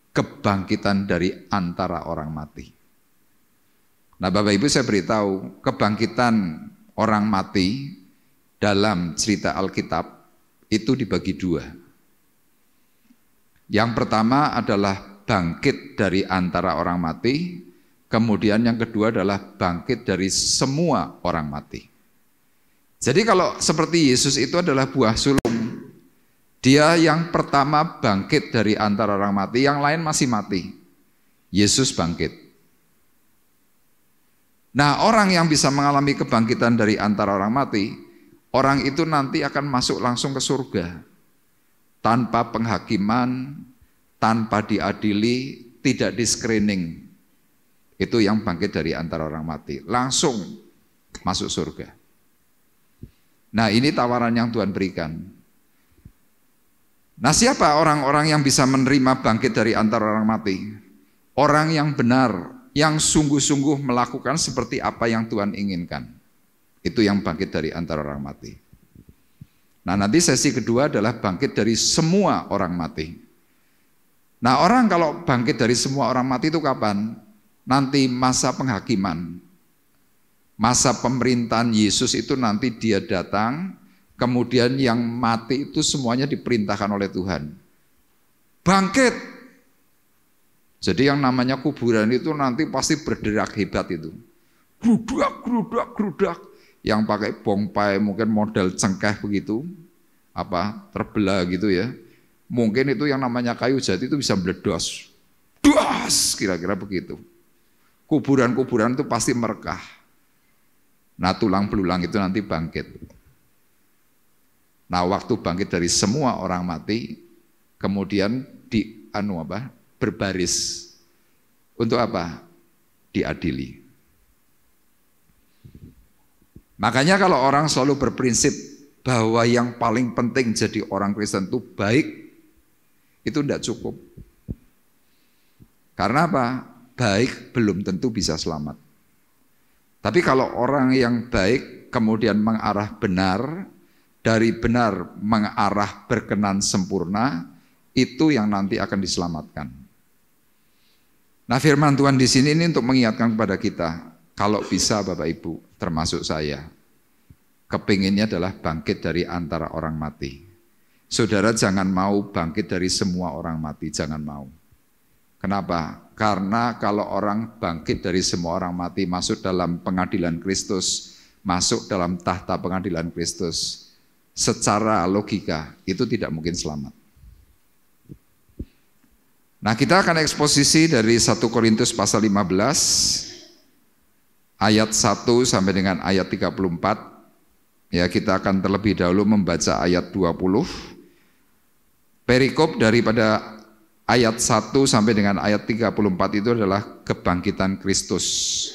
kebangkitan dari antara orang mati. Nah, Bapak Ibu, saya beritahu, kebangkitan orang mati dalam cerita Alkitab itu dibagi dua. Yang pertama adalah bangkit dari antara orang mati. Kemudian yang kedua adalah bangkit dari semua orang mati. Jadi kalau seperti Yesus itu adalah buah sulung, Dia yang pertama bangkit dari antara orang mati, yang lain masih mati. Yesus bangkit. Nah, orang yang bisa mengalami kebangkitan dari antara orang mati, orang itu nanti akan masuk langsung ke surga. Tanpa penghakiman, tanpa diadili, tidak di-screening. Itu yang bangkit dari antara orang mati, langsung masuk surga. Nah, ini tawaran yang Tuhan berikan. Nah, siapa orang-orang yang bisa menerima bangkit dari antara orang mati? Orang yang benar, yang sungguh-sungguh melakukan seperti apa yang Tuhan inginkan. Itu yang bangkit dari antara orang mati. Nah, nanti sesi kedua adalah bangkit dari semua orang mati. Nah, orang kalau bangkit dari semua orang mati itu kapan? Nanti masa penghakiman, masa pemerintahan Yesus itu nanti Dia datang, kemudian yang mati itu semuanya diperintahkan oleh Tuhan. Bangkit. Jadi yang namanya kuburan itu nanti pasti berderak hebat itu. Grudak, grudak, grudak. Yang pakai bongpai mungkin model cengkeh begitu, terbelah gitu ya. Mungkin itu yang namanya kayu jati itu bisa meledos. Das, kira-kira begitu. Kuburan-kuburan itu pasti merekah. Nah, tulang belulang itu nanti bangkit. Nah, waktu bangkit dari semua orang mati, kemudian berbaris. Untuk apa? Diadili. Makanya kalau orang selalu berprinsip bahwa yang paling penting jadi orang Kristen itu baik, itu tidak cukup. Karena apa? Baik belum tentu bisa selamat. Tapi kalau orang yang baik kemudian mengarah benar, dari benar mengarah berkenan sempurna, itu yang nanti akan diselamatkan. Nah, firman Tuhan di sini ini untuk mengingatkan kepada kita, kalau bisa Bapak Ibu, termasuk saya, kepinginnya adalah bangkit dari antara orang mati. Saudara jangan mau bangkit dari semua orang mati, jangan mau. Kenapa? Karena kalau orang bangkit dari semua orang mati, masuk dalam pengadilan Kristus, masuk dalam tahta pengadilan Kristus, secara logika itu tidak mungkin selamat. Nah, kita akan eksposisi dari 1 Korintus pasal 15 ayat 1 sampai dengan ayat 34. Ya, kita akan terlebih dahulu membaca ayat 20. Perikop daripada ayat 1 sampai dengan ayat 34 itu adalah kebangkitan Kristus.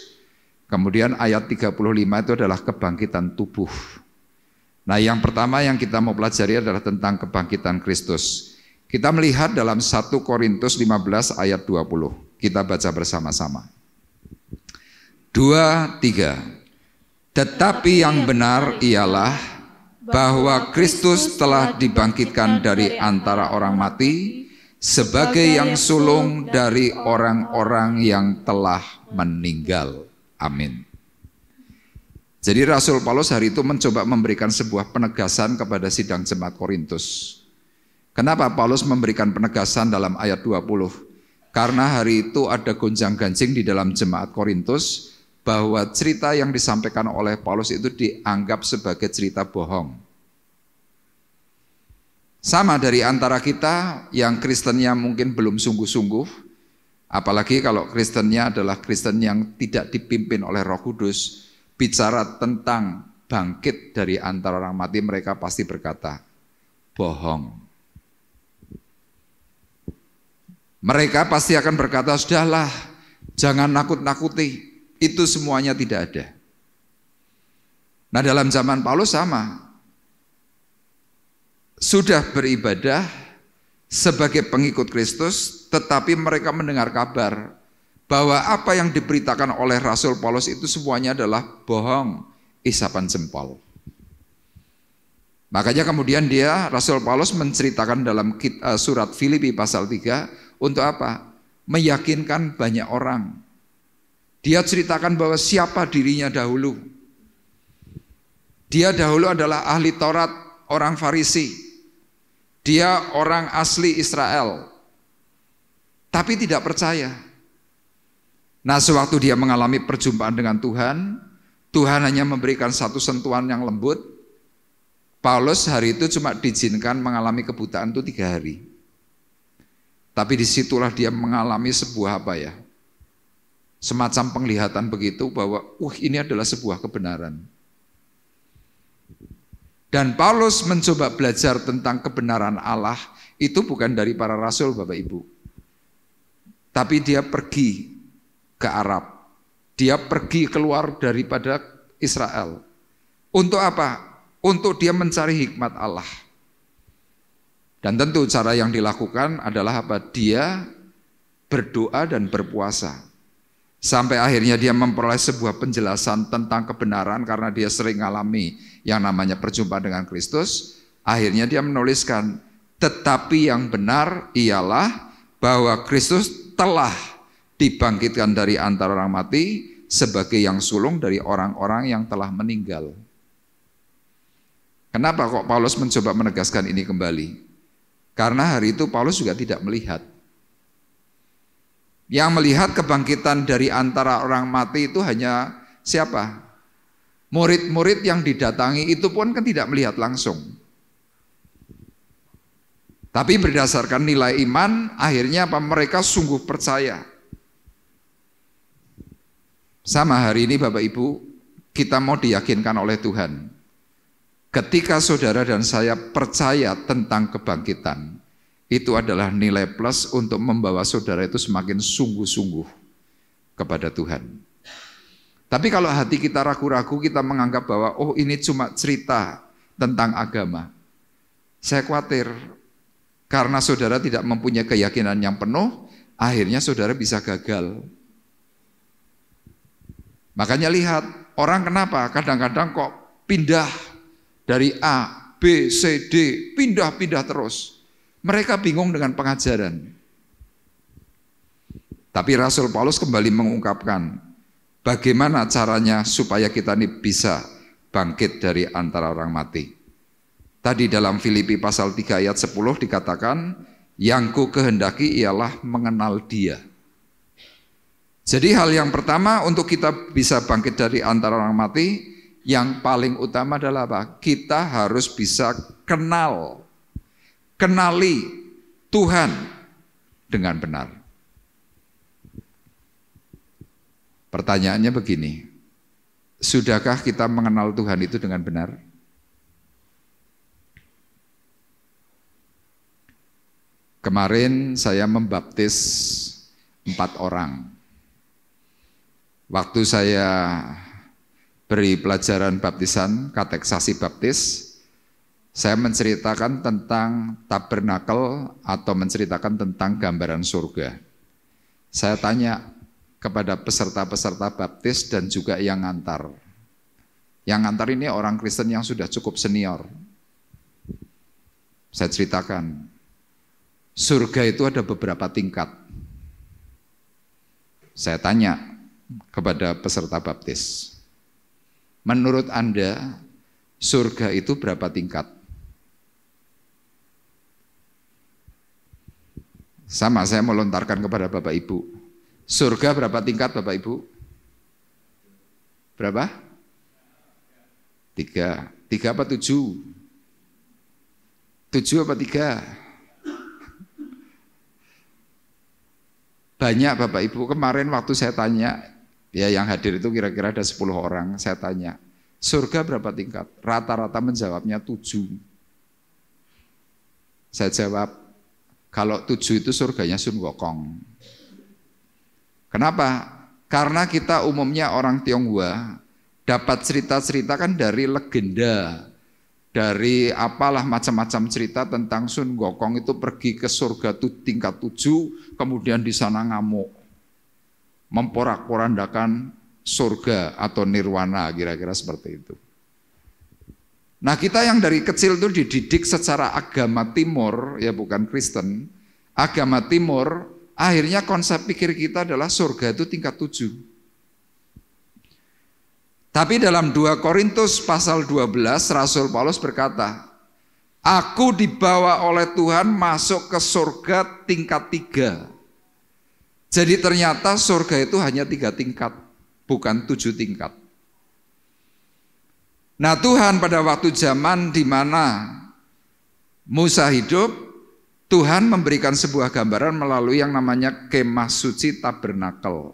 Kemudian ayat 35 itu adalah kebangkitan tubuh. Nah, yang pertama yang kita mau pelajari adalah tentang kebangkitan Kristus. Kita melihat dalam 1 Korintus 15 ayat 20. Kita baca bersama-sama. 2, 3. Tetapi yang benar ialah bahwa Kristus telah dibangkitkan dari antara orang mati, sebagai yang sulung dari orang-orang yang telah meninggal. Amin. Jadi Rasul Paulus hari itu mencoba memberikan sebuah penegasan kepada sidang jemaat Korintus. Kenapa Paulus memberikan penegasan dalam ayat 20? Karena hari itu ada gonjang-ganjing di dalam jemaat Korintus bahwa cerita yang disampaikan oleh Paulus itu dianggap sebagai cerita bohong. Sama dari antara kita yang Kristennya mungkin belum sungguh-sungguh, apalagi kalau Kristennya adalah Kristen yang tidak dipimpin oleh Roh Kudus, bicara tentang bangkit dari antara orang mati, mereka pasti berkata, bohong. Mereka pasti akan berkata, sudahlah, jangan nakut-nakuti, itu semuanya tidak ada. Nah, dalam zaman Paulus sama. Sudah beribadah sebagai pengikut Kristus, tetapi mereka mendengar kabar bahwa apa yang diberitakan oleh Rasul Paulus itu semuanya adalah bohong, isapan jempol. Makanya kemudian Rasul Paulus menceritakan dalam surat Filipi pasal 3, untuk apa? Meyakinkan banyak orang. Dia ceritakan bahwa siapa dirinya dahulu. Dia dahulu adalah ahli Taurat, orang Farisi. Dia orang asli Israel. Tapi tidak percaya. Nah, sewaktu dia mengalami perjumpaan dengan Tuhan, Tuhan hanya memberikan satu sentuhan yang lembut. Paulus hari itu cuma diizinkan mengalami kebutaan itu 3 hari. Tapi disitulah dia mengalami sebuah semacam penglihatan begitu bahwa ini adalah sebuah kebenaran. Dan Paulus mencoba belajar tentang kebenaran Allah itu bukan dari para rasul Bapak Ibu. Tapi dia pergi ke Arab. Dia pergi keluar daripada Israel. Untuk apa? Untuk dia mencari hikmat Allah. Dan tentu cara yang dilakukan adalah apa? Dia berdoa dan berpuasa. Sampai akhirnya dia memperoleh sebuah penjelasan tentang kebenaran karena dia sering mengalami yang namanya perjumpaan dengan Kristus. Akhirnya dia menuliskan, tetapi yang benar ialah bahwa Kristus telah dibangkitkan dari antara orang mati sebagai yang sulung dari orang-orang yang telah meninggal. Kenapa kok Paulus mencoba menegaskan ini kembali? Karena hari itu Paulus juga tidak melihat. Yang melihat kebangkitan dari antara orang mati itu hanya siapa? Murid-murid yang didatangi itu pun kan tidak melihat langsung. Tapi berdasarkan nilai iman, akhirnya mereka sungguh percaya. Sama hari ini Bapak Ibu, kita mau diyakinkan oleh Tuhan. Ketika saudara dan saya percaya tentang kebangkitan, itu adalah nilai plus untuk membawa saudara itu semakin sungguh-sungguh kepada Tuhan. Tapi kalau hati kita ragu-ragu, kita menganggap bahwa ini cuma cerita tentang agama. Saya khawatir karena saudara tidak mempunyai keyakinan yang penuh, akhirnya saudara bisa gagal. Makanya lihat, orang kenapa kadang-kadang kok pindah dari A, B, C, D, pindah-pindah terus. Mereka bingung dengan pengajaran. Tapi Rasul Paulus kembali mengungkapkan bagaimana caranya supaya kita ini bisa bangkit dari antara orang mati. Tadi dalam Filipi pasal 3 ayat 10 dikatakan, yang ku kehendaki ialah mengenal Dia. Jadi hal yang pertama untuk kita bisa bangkit dari antara orang mati, yang paling utama adalah apa? Kita harus bisa kenali Tuhan dengan benar. Pertanyaannya begini, sudahkah kita mengenal Tuhan itu dengan benar? Kemarin saya membaptis 4 orang. Waktu saya beri pelajaran baptisan, kateksasi baptis, saya menceritakan tentang tabernakel atau menceritakan tentang gambaran surga. Saya tanya kepada peserta-peserta baptis dan juga yang ngantar. Yang ngantar ini orang Kristen yang sudah cukup senior. Saya ceritakan, surga itu ada beberapa tingkat. Saya tanya kepada peserta baptis, menurut Anda surga itu berapa tingkat? Sama, saya mau lontarkan kepada Bapak Ibu. Surga berapa tingkat Bapak Ibu? Berapa? 3. 3 apa 7? 7 apa 3? Banyak Bapak Ibu. Kemarin waktu saya tanya, ya yang hadir itu kira-kira ada 10 orang, saya tanya, surga berapa tingkat? Rata-rata menjawabnya 7. Saya jawab, kalau 7 itu surganya Sun Wokong. Kenapa? Karena kita umumnya orang Tionghoa dapat cerita-cerita kan dari legenda, dari apalah macam-macam cerita tentang Sun Wokong itu pergi ke surga tingkat 7, kemudian di sana ngamuk, memporak-porandakan surga atau nirwana, kira-kira seperti itu. Nah, kita yang dari kecil itu dididik secara agama timur, ya bukan Kristen, agama timur, akhirnya konsep pikir kita adalah surga itu tingkat 7. Tapi dalam 2 Korintus pasal 12, Rasul Paulus berkata, aku dibawa oleh Tuhan masuk ke surga tingkat 3. Jadi ternyata surga itu hanya 3 tingkat, bukan 7 tingkat. Nah, Tuhan pada waktu zaman di mana Musa hidup, Tuhan memberikan sebuah gambaran melalui yang namanya kemah suci tabernakel.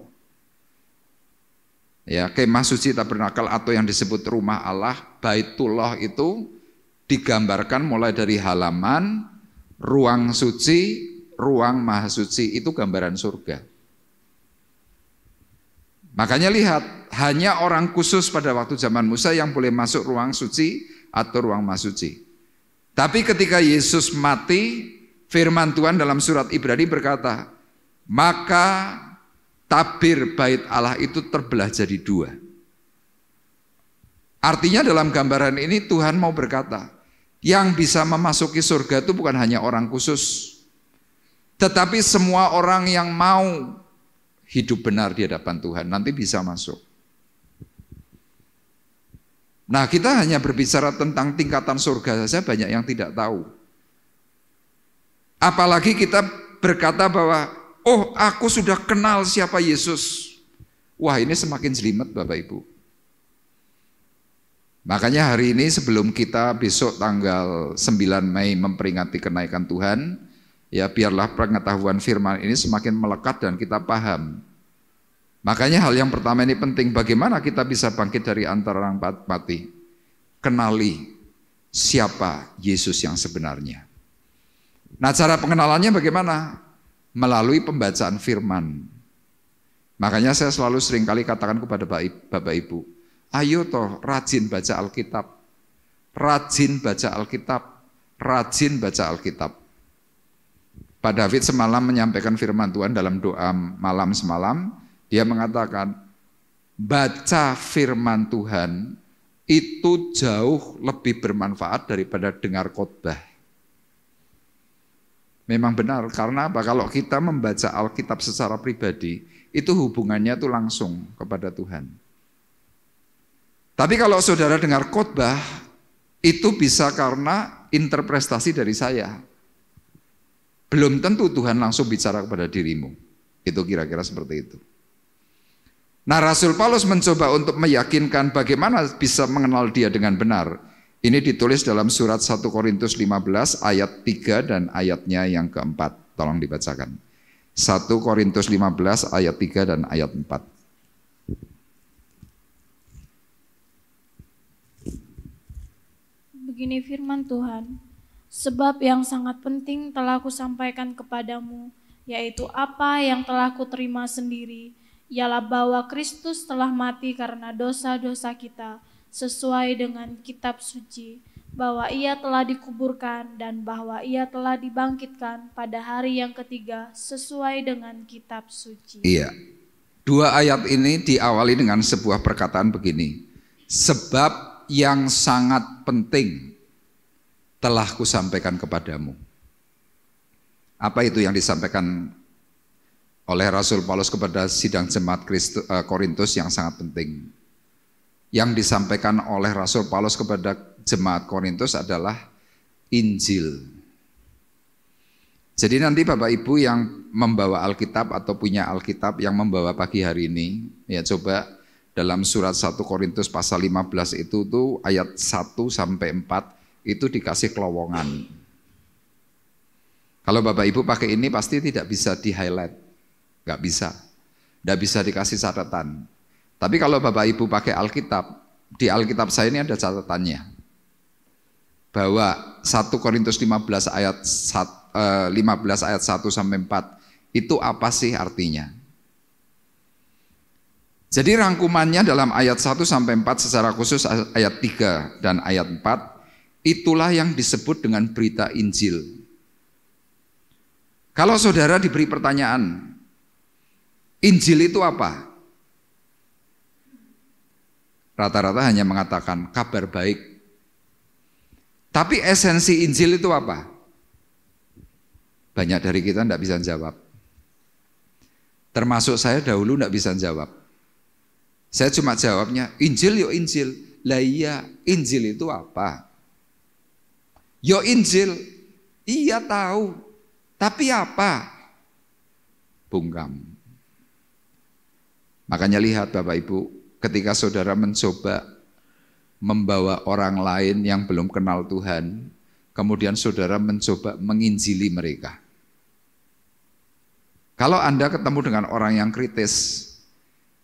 Ya, kemah suci tabernakel atau yang disebut rumah Allah, Baitullah itu digambarkan mulai dari halaman, ruang suci, ruang maha suci, itu gambaran surga. Makanya lihat, hanya orang khusus pada waktu zaman Musa yang boleh masuk ruang suci atau ruang maha suci. Tapi ketika Yesus mati, firman Tuhan dalam surat Ibrani berkata, maka tabir bait Allah itu terbelah jadi 2. Artinya dalam gambaran ini Tuhan mau berkata, yang bisa memasuki surga itu bukan hanya orang khusus, tetapi semua orang yang mau hidup benar di hadapan Tuhan nanti bisa masuk. Nah, kita hanya berbicara tentang tingkatan surga saja, banyak yang tidak tahu. Apalagi kita berkata bahwa, oh aku sudah kenal siapa Yesus. Wah, ini semakin jelimet Bapak Ibu. Makanya hari ini sebelum kita besok tanggal 9 Mei memperingati kenaikan Tuhan, ya biarlah pengetahuan firman ini semakin melekat dan kita paham. Makanya hal yang pertama ini penting, bagaimana kita bisa bangkit dari antara orang mati. Kenali siapa Yesus yang sebenarnya. Nah, cara pengenalannya bagaimana? Melalui pembacaan firman. Makanya saya selalu seringkali katakan kepada Bapak Ibu, ayo toh rajin baca Alkitab. Rajin baca Alkitab. Rajin baca Alkitab. Pak David semalam menyampaikan firman Tuhan dalam doa malam semalam. Dia mengatakan, baca firman Tuhan itu jauh lebih bermanfaat daripada dengar khotbah. Memang benar, karena apa? Kalau kita membaca Alkitab secara pribadi, itu hubungannya itu langsung kepada Tuhan. Tapi kalau saudara dengar khotbah, itu bisa karena interpretasi dari saya. Belum tentu Tuhan langsung bicara kepada dirimu. Itu kira-kira seperti itu. Nah, Rasul Paulus mencoba untuk meyakinkan bagaimana bisa mengenal dia dengan benar. Ini ditulis dalam surat 1 Korintus 15 ayat 3 dan ayatnya yang keempat. Tolong dibacakan. 1 Korintus 15 ayat 3 dan ayat 4. Begini firman Tuhan, sebab yang sangat penting telah kusampaikan kepadamu, yaitu apa yang telah kuterima sendiri, ialah bahwa Kristus telah mati karena dosa-dosa kita sesuai dengan kitab suci, bahwa ia telah dikuburkan dan bahwa ia telah dibangkitkan pada hari yang ketiga sesuai dengan kitab suci. Iya, 2 ayat ini diawali dengan sebuah perkataan begini, sebab yang sangat penting telah kusampaikan kepadamu. Apa itu yang disampaikan oleh Rasul Paulus kepada sidang jemaat Korintus yang sangat penting? Yang disampaikan oleh Rasul Paulus kepada jemaat Korintus adalah Injil. Jadi nanti Bapak Ibu yang membawa Alkitab atau punya Alkitab yang membawa pagi hari ini, ya coba dalam surat 1 Korintus pasal 15 itu tuh ayat 1 sampai 4 itu dikasih kelowongan. Kalau Bapak Ibu pakai ini pasti tidak bisa di-highlight. Nggak bisa. Nggak bisa dikasih catatan. Tapi kalau Bapak Ibu pakai Alkitab, di Alkitab saya ini ada catatannya. Bahwa 1 Korintus 15 ayat 1 sampai 4 itu apa sih artinya? Jadi rangkumannya dalam ayat 1 sampai 4 secara khusus ayat 3 dan ayat 4 itulah yang disebut dengan berita Injil. Kalau saudara diberi pertanyaan, Injil itu apa? Rata-rata hanya mengatakan kabar baik. Tapi esensi Injil itu apa? Banyak dari kita tidak bisa jawab. Termasuk saya dahulu tidak bisa jawab. Saya cuma jawabnya, Injil yo Injil. Lah iya, Injil itu apa? Yo Injil, iya tahu. Tapi apa? Bungkam. Makanya lihat Bapak Ibu, ketika saudara mencoba membawa orang lain yang belum kenal Tuhan, kemudian saudara mencoba menginjili mereka. Kalau Anda ketemu dengan orang yang kritis,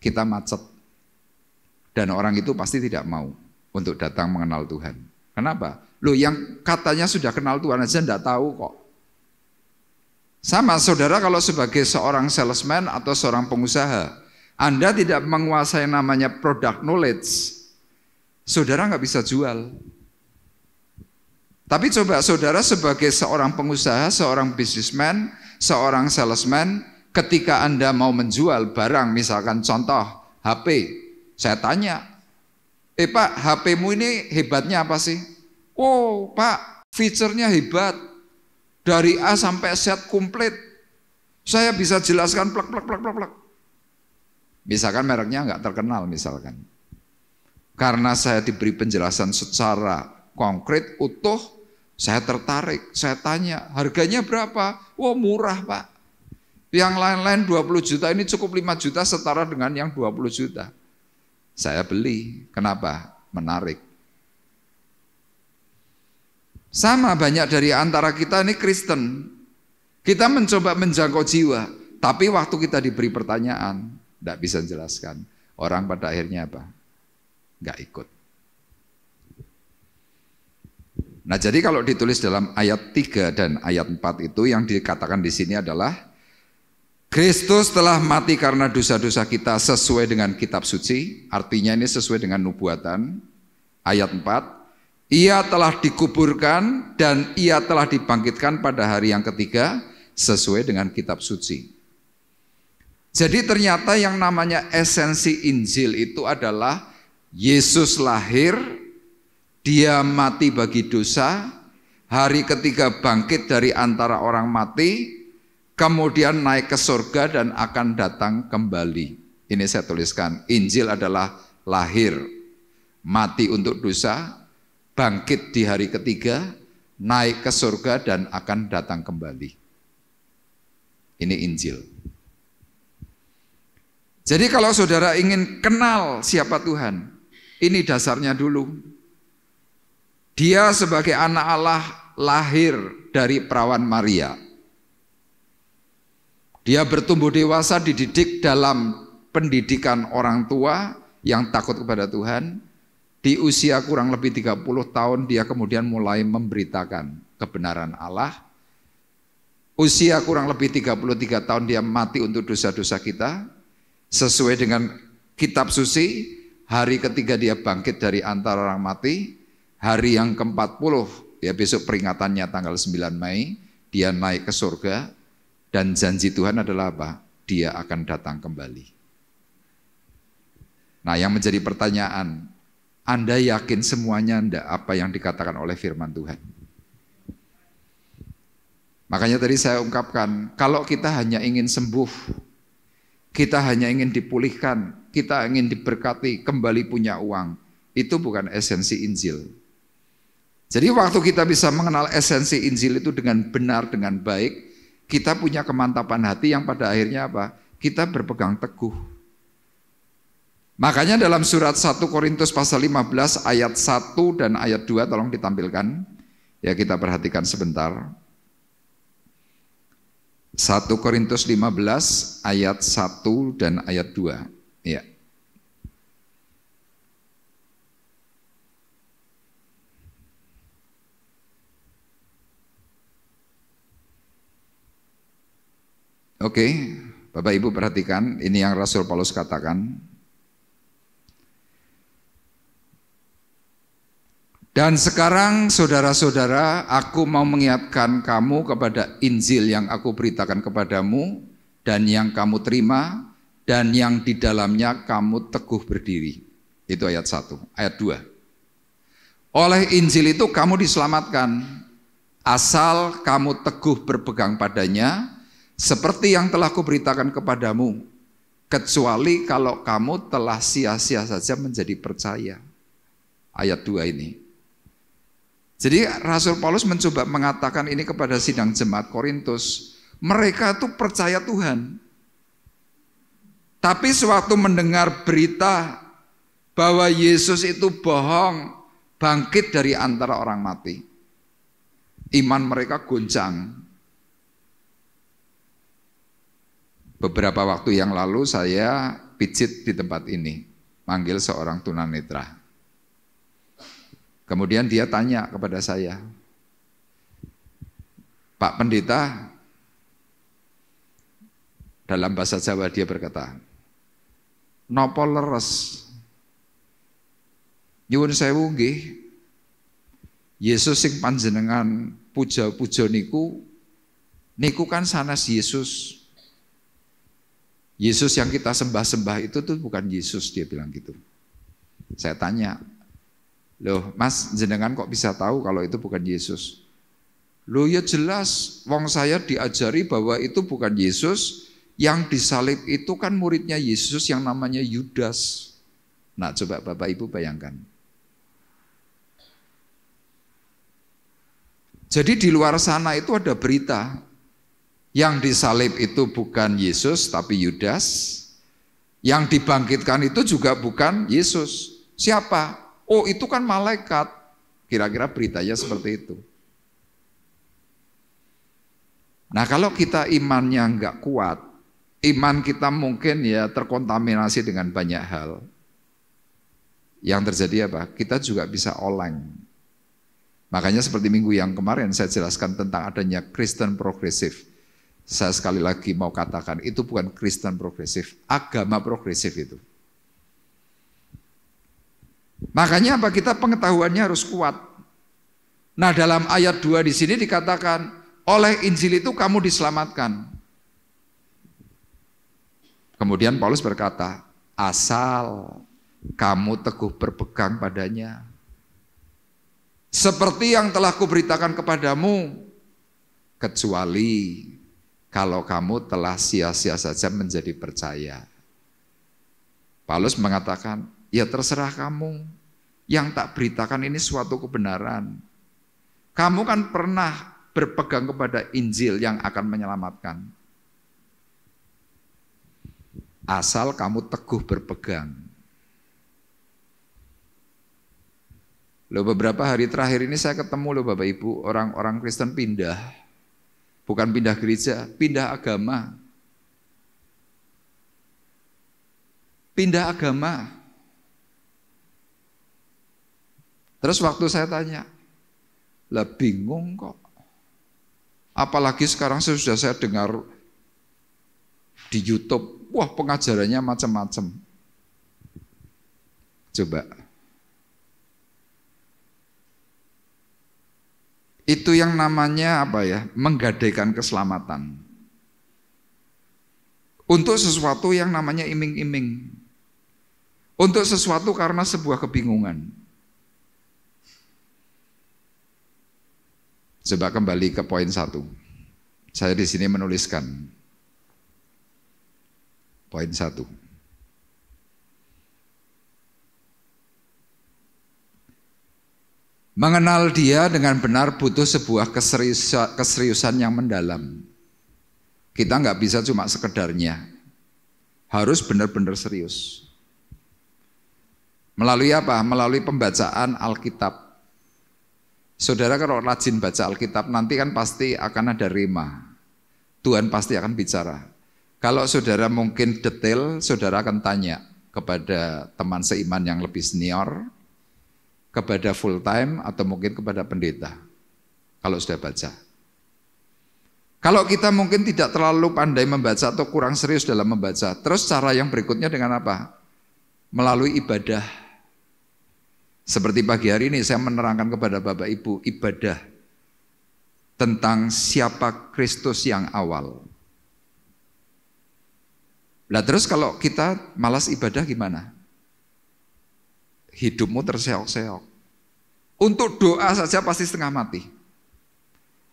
kita macet. Dan orang itu pasti tidak mau untuk datang mengenal Tuhan. Kenapa? Loh yang katanya sudah kenal Tuhan aja tidak tahu kok. Sama saudara kalau sebagai seorang salesman atau seorang pengusaha, Anda tidak menguasai namanya product knowledge, saudara nggak bisa jual. Tapi coba saudara sebagai seorang pengusaha, seorang businessman, seorang salesman, ketika Anda mau menjual barang, misalkan contoh HP, saya tanya, Pak HP-mu ini hebatnya apa sih? Oh Pak, fiturnya hebat, dari A sampai Z komplit, saya bisa jelaskan plek. Misalkan mereknya nggak terkenal misalkan. Karena saya diberi penjelasan secara konkret, utuh, saya tertarik, saya tanya, harganya berapa? Oh murah Pak. Yang lain-lain 20 juta, ini cukup 5 juta setara dengan yang 20 juta. Saya beli, kenapa? Menarik. Sama banyak dari antara kita ini Kristen. Kita mencoba menjangkau jiwa, tapi waktu kita diberi pertanyaan, tidak bisa jelaskan. Orang pada akhirnya apa? Nggak ikut. Nah jadi kalau ditulis dalam ayat 3 dan ayat 4 itu yang dikatakan di sini adalah Kristus telah mati karena dosa-dosa kita sesuai dengan kitab suci. Artinya ini sesuai dengan nubuatan. Ayat 4, Ia telah dikuburkan dan Ia telah dibangkitkan pada hari yang ketiga sesuai dengan kitab suci. Jadi ternyata yang namanya esensi Injil itu adalah Yesus lahir, Dia mati bagi dosa, hari ketiga bangkit dari antara orang mati, kemudian naik ke surga dan akan datang kembali. Ini saya tuliskan, Injil adalah lahir, mati untuk dosa, bangkit di hari ketiga, naik ke surga dan akan datang kembali. Ini Injil. Jadi kalau saudara ingin kenal siapa Tuhan, ini dasarnya dulu. Dia sebagai anak Allah lahir dari perawan Maria. Dia bertumbuh dewasa dididik dalam pendidikan orang tua yang takut kepada Tuhan. Di usia kurang lebih 30 tahun dia kemudian mulai memberitakan kebenaran Allah. Usia kurang lebih 33 tahun dia mati untuk dosa-dosa kita. Sesuai dengan kitab suci, hari ketiga dia bangkit dari antara orang mati, hari yang ke-40, ya besok peringatannya tanggal 9 Mei, dia naik ke surga, dan janji Tuhan adalah apa? Dia akan datang kembali. Nah yang menjadi pertanyaan, Anda yakin semuanya enggak apa yang dikatakan oleh firman Tuhan? Makanya tadi saya ungkapkan, kalau kita hanya ingin sembuh, kita hanya ingin dipulihkan, kita ingin diberkati, kembali punya uang, itu bukan esensi Injil. Jadi waktu kita bisa mengenal esensi Injil itu dengan benar, dengan baik, kita punya kemantapan hati yang pada akhirnya apa? Kita berpegang teguh. Makanya dalam surat 1 Korintus pasal 15 ayat 1 dan ayat 2 tolong ditampilkan. Ya, kita perhatikan sebentar. 1 Korintus 15 ayat 1 dan ayat 2. Ya. Oke, Bapak Ibu perhatikan, ini yang Rasul Paulus katakan. Dan sekarang saudara-saudara, aku mau mengingatkan kamu kepada Injil yang aku beritakan kepadamu dan yang kamu terima dan yang di dalamnya kamu teguh berdiri. Itu ayat 1. Ayat 2. Oleh Injil itu kamu diselamatkan, asal kamu teguh berpegang padanya, seperti yang telah kuberitakan kepadamu, kecuali kalau kamu telah sia-sia saja menjadi percaya. Ayat 2 ini. Jadi Rasul Paulus mencoba mengatakan ini kepada sidang jemaat Korintus. Mereka itu percaya Tuhan. Tapi sewaktu mendengar berita bahwa Yesus itu bohong, bangkit dari antara orang mati, iman mereka goncang. Beberapa waktu yang lalu saya pijit di tempat ini, manggil seorang tunanetra. Kemudian dia tanya kepada saya, Pak Pendeta, dalam bahasa Jawa dia berkata, nopo leres, nyuwun sewu nggih, Yesus sing panjenengan puja-puja niku kan sanes Yesus. Yesus yang kita sembah-sembah itu tuh bukan Yesus, dia bilang gitu. Saya tanya, loh mas, jenengan kok bisa tahu kalau itu bukan Yesus? Loh ya jelas, wong saya diajari bahwa itu bukan Yesus, yang disalib itu kan muridnya Yesus yang namanya Yudas. Nah coba Bapak Ibu bayangkan. Jadi di luar sana itu ada berita, yang disalib itu bukan Yesus tapi Yudas, yang dibangkitkan itu juga bukan Yesus. Siapa? Oh itu kan malaikat, kira-kira beritanya seperti itu. Nah kalau kita imannya enggak kuat, iman kita mungkin ya terkontaminasi dengan banyak hal. Yang terjadi apa? Kita juga bisa oleng. Makanya seperti minggu yang kemarin saya jelaskan tentang adanya Kristen progresif. Saya sekali lagi mau katakan itu bukan Kristen progresif, agama progresif itu. Makanya apa? Kita pengetahuannya harus kuat. Nah dalam ayat 2 di sini dikatakan, oleh Injil itu kamu diselamatkan. Kemudian Paulus berkata, asal kamu teguh berpegang padanya. Seperti yang telah kuberitakan kepadamu, kecuali kalau kamu telah sia-sia saja menjadi percaya. Paulus mengatakan, ya terserah kamu, yang tak beritakan ini suatu kebenaran. Kamu kan pernah berpegang kepada Injil yang akan menyelamatkan. Asal kamu teguh berpegang. Loh beberapa hari terakhir ini saya ketemu loh Bapak Ibu, orang-orang Kristen pindah. Bukan pindah gereja, pindah agama. Pindah agama. Terus waktu saya tanya, lah bingung kok. Apalagi sekarang sudah saya dengar di YouTube, wah pengajarannya macam-macam. Coba. Itu yang namanya apa ya? Menggadaikan keselamatan. Untuk sesuatu yang namanya iming-iming. Untuk sesuatu karena sebuah kebingungan. Coba kembali ke poin 1. Saya di sini menuliskan poin 1. Mengenal Dia dengan benar butuh sebuah keseriusan yang mendalam. Kita nggak bisa cuma sekedarnya, harus benar-benar serius. Melalui apa? Melalui pembacaan Alkitab. Saudara kalau rajin baca Alkitab nanti kan pasti akan ada rema. Tuhan pasti akan bicara. Kalau saudara mungkin detail, saudara akan tanya kepada teman seiman yang lebih senior, kepada full time atau mungkin kepada pendeta. Kalau sudah baca. Kalau kita mungkin tidak terlalu pandai membaca atau kurang serius dalam membaca, terus cara yang berikutnya dengan apa? Melalui ibadah. Seperti pagi hari ini saya menerangkan kepada Bapak Ibu ibadah tentang siapa Kristus yang awal. Nah terus kalau kita malas ibadah gimana? Hidupmu terseok-seok. Untuk doa saja pasti setengah mati.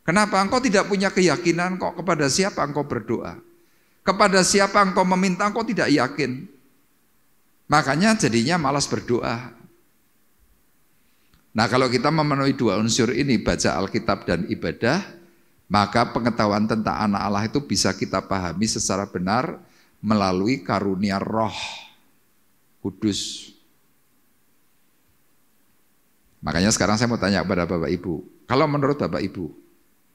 Kenapa? Engkau tidak punya keyakinan kok kepada siapa engkau berdoa. Kepada siapa engkau meminta engkau tidak yakin. Makanya jadinya malas berdoa. Nah kalau kita memenuhi dua unsur ini, baca Alkitab dan ibadah, maka pengetahuan tentang anak Allah itu bisa kita pahami secara benar melalui karunia Roh Kudus. Makanya sekarang saya mau tanya kepada Bapak Ibu, kalau menurut Bapak Ibu,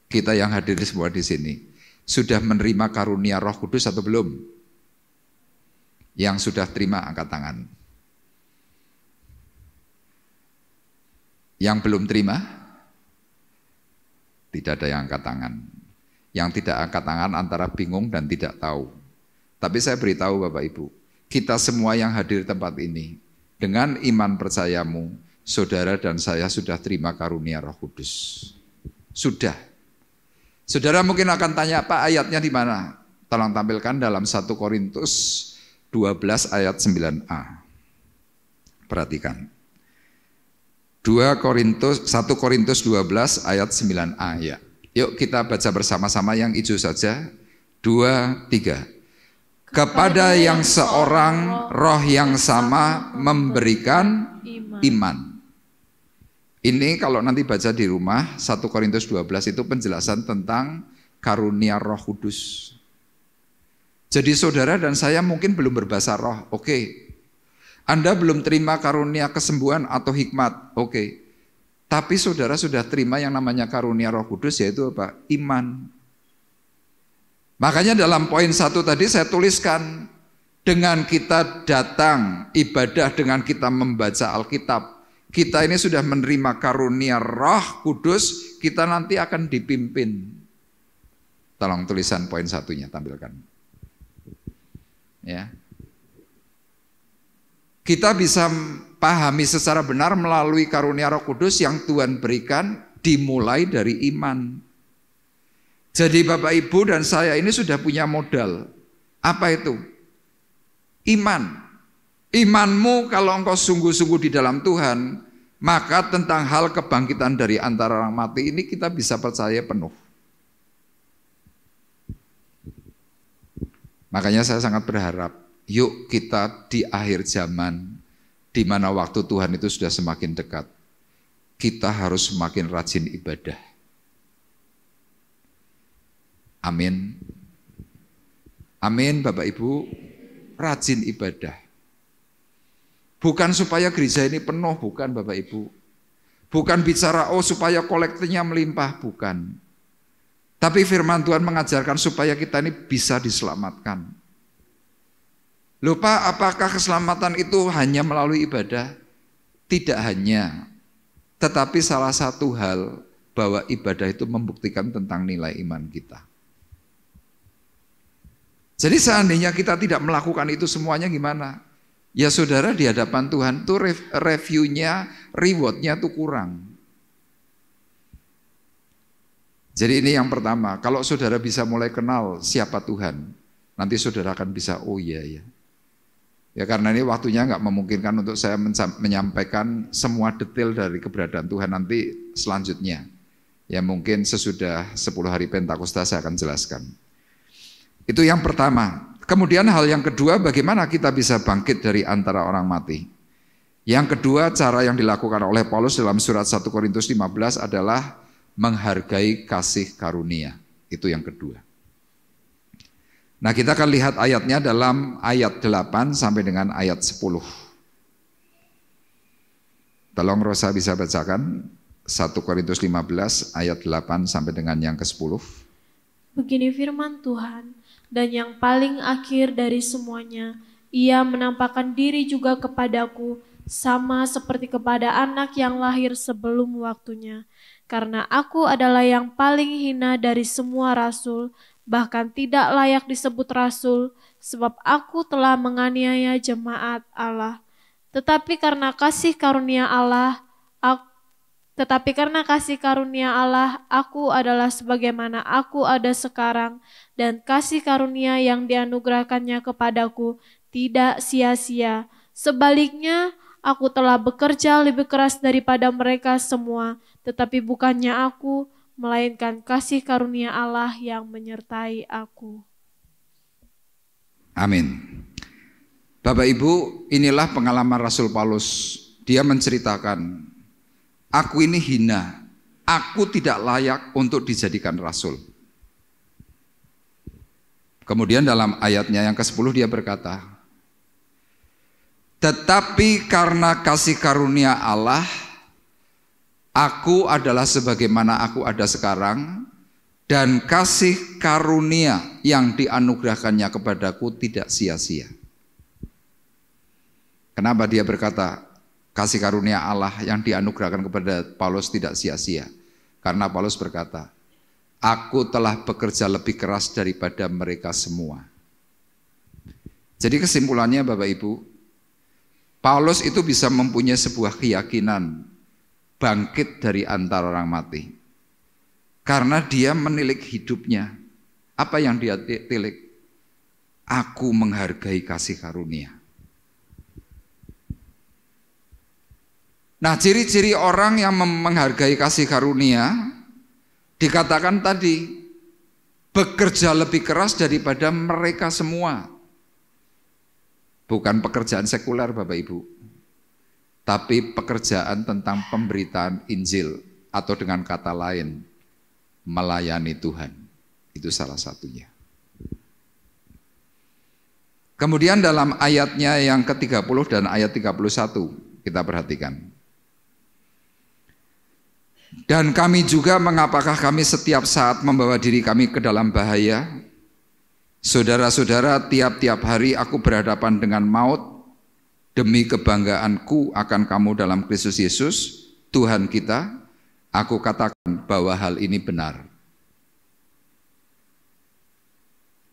kita yang hadir semua di sini, sudah menerima karunia Roh Kudus atau belum? Yang sudah terima angkat tangan. Yang belum terima, tidak ada yang angkat tangan. Yang tidak angkat tangan antara bingung dan tidak tahu. Tapi saya beritahu Bapak Ibu, kita semua yang hadir di tempat ini, dengan iman percayamu, saudara dan saya sudah terima karunia Roh Kudus. Sudah. Saudara mungkin akan tanya, Pak ayatnya di mana? Tolong tampilkan dalam 1 Korintus 12 ayat 9a. Perhatikan. 1 Korintus 12 ayat 9a ya. Yuk kita baca bersama-sama yang hijau saja. 2, 3. Kepada yang seorang roh yang sama memberikan iman. Ini kalau nanti baca di rumah 1 Korintus 12 itu penjelasan tentang karunia Roh Kudus. Jadi saudara dan saya mungkin belum berbahasa roh. Oke. Anda belum terima karunia kesembuhan atau hikmat, oke. Tapi saudara sudah terima yang namanya karunia Roh Kudus, yaitu apa? Iman. Makanya dalam poin 1 tadi saya tuliskan, dengan kita datang ibadah, dengan kita membaca Alkitab, kita ini sudah menerima karunia Roh Kudus, kita nanti akan dipimpin. Tolong tulisan poin 1-nya tampilkan. Ya. Kita bisa pahami secara benar melalui karunia Roh Kudus yang Tuhan berikan dimulai dari iman. Jadi Bapak Ibu dan saya ini sudah punya modal. Apa itu? Iman. Imanmu kalau engkau sungguh-sungguh di dalam Tuhan, maka tentang hal kebangkitan dari antara orang mati ini kita bisa percaya penuh. Makanya saya sangat berharap, yuk kita di akhir zaman, di mana waktu Tuhan itu sudah semakin dekat, kita harus semakin rajin ibadah. Amin. Amin Bapak Ibu, rajin ibadah. Bukan supaya gereja ini penuh, bukan Bapak Ibu. Bukan bicara, supaya kolektifnya melimpah, bukan. Tapi firman Tuhan mengajarkan supaya kita ini bisa diselamatkan. Lupa apakah keselamatan itu hanya melalui ibadah? Tidak hanya. Tetapi salah satu hal bahwa ibadah itu membuktikan tentang nilai iman kita. Jadi seandainya kita tidak melakukan itu semuanya gimana? Ya saudara di hadapan Tuhan tuh reviewnya, rewardnya tuh kurang. Jadi ini yang pertama, kalau saudara bisa mulai kenal siapa Tuhan, nanti saudara akan bisa, oh iya ya. Ya karena ini waktunya nggak memungkinkan untuk saya menyampaikan semua detail dari keberadaan Tuhan nanti selanjutnya. Ya mungkin sesudah 10 hari Pentakosta saya akan jelaskan. Itu yang pertama. Kemudian hal yang kedua, bagaimana kita bisa bangkit dari antara orang mati. Yang kedua, cara yang dilakukan oleh Paulus dalam surat 1 Korintus 15 adalah menghargai kasih karunia. Itu yang kedua. Nah, kita akan lihat ayatnya dalam ayat 8 sampai dengan ayat 10. Tolong Rosa bisa bacakan 1 Korintus 15 ayat 8 sampai dengan yang ke-10. Begini firman Tuhan, dan yang paling akhir dari semuanya, ia menampakkan diri juga kepadaku, sama seperti kepada anak yang lahir sebelum waktunya. Karena aku adalah yang paling hina dari semua rasul, bahkan tidak layak disebut rasul, sebab aku telah menganiaya jemaat Allah. Tetapi karena kasih karunia Allah, aku adalah sebagaimana aku ada sekarang, dan kasih karunia yang dianugerahkannya kepadaku tidak sia-sia. Sebaliknya, aku telah bekerja lebih keras daripada mereka semua, tetapi bukannya aku, melainkan kasih karunia Allah yang menyertai aku. Amin. Bapak Ibu, inilah pengalaman Rasul Paulus. Dia menceritakan, aku ini hina, aku tidak layak untuk dijadikan rasul. Kemudian dalam ayatnya yang ke-10 dia berkata, tetapi karena kasih karunia Allah, aku adalah sebagaimana aku ada sekarang, dan kasih karunia yang dianugerahkannya kepadaku tidak sia-sia. Kenapa dia berkata kasih karunia Allah yang dianugerahkan kepada Paulus tidak sia-sia? Karena Paulus berkata, aku telah bekerja lebih keras daripada mereka semua. Jadi kesimpulannya Bapak Ibu, Paulus itu bisa mempunyai sebuah keyakinan bangkit dari antara orang mati. Karena dia menilik hidupnya. Apa yang dia tilik? Aku menghargai kasih karunia. Nah, ciri-ciri orang yang menghargai kasih karunia dikatakan tadi bekerja lebih keras daripada mereka semua. Bukan pekerjaan sekuler Bapak Ibu, tapi pekerjaan tentang pemberitaan Injil, atau dengan kata lain melayani Tuhan. Itu salah satunya. Kemudian dalam ayatnya yang ke-30 dan ayat 31 kita perhatikan. Dan kami juga, mengapakah kami setiap saat membawa diri kami ke dalam bahaya? Saudara-saudara, tiap-tiap hari aku berhadapan dengan maut demi kebanggaanku akan kamu dalam Kristus Yesus, Tuhan kita. Aku katakan bahwa hal ini benar.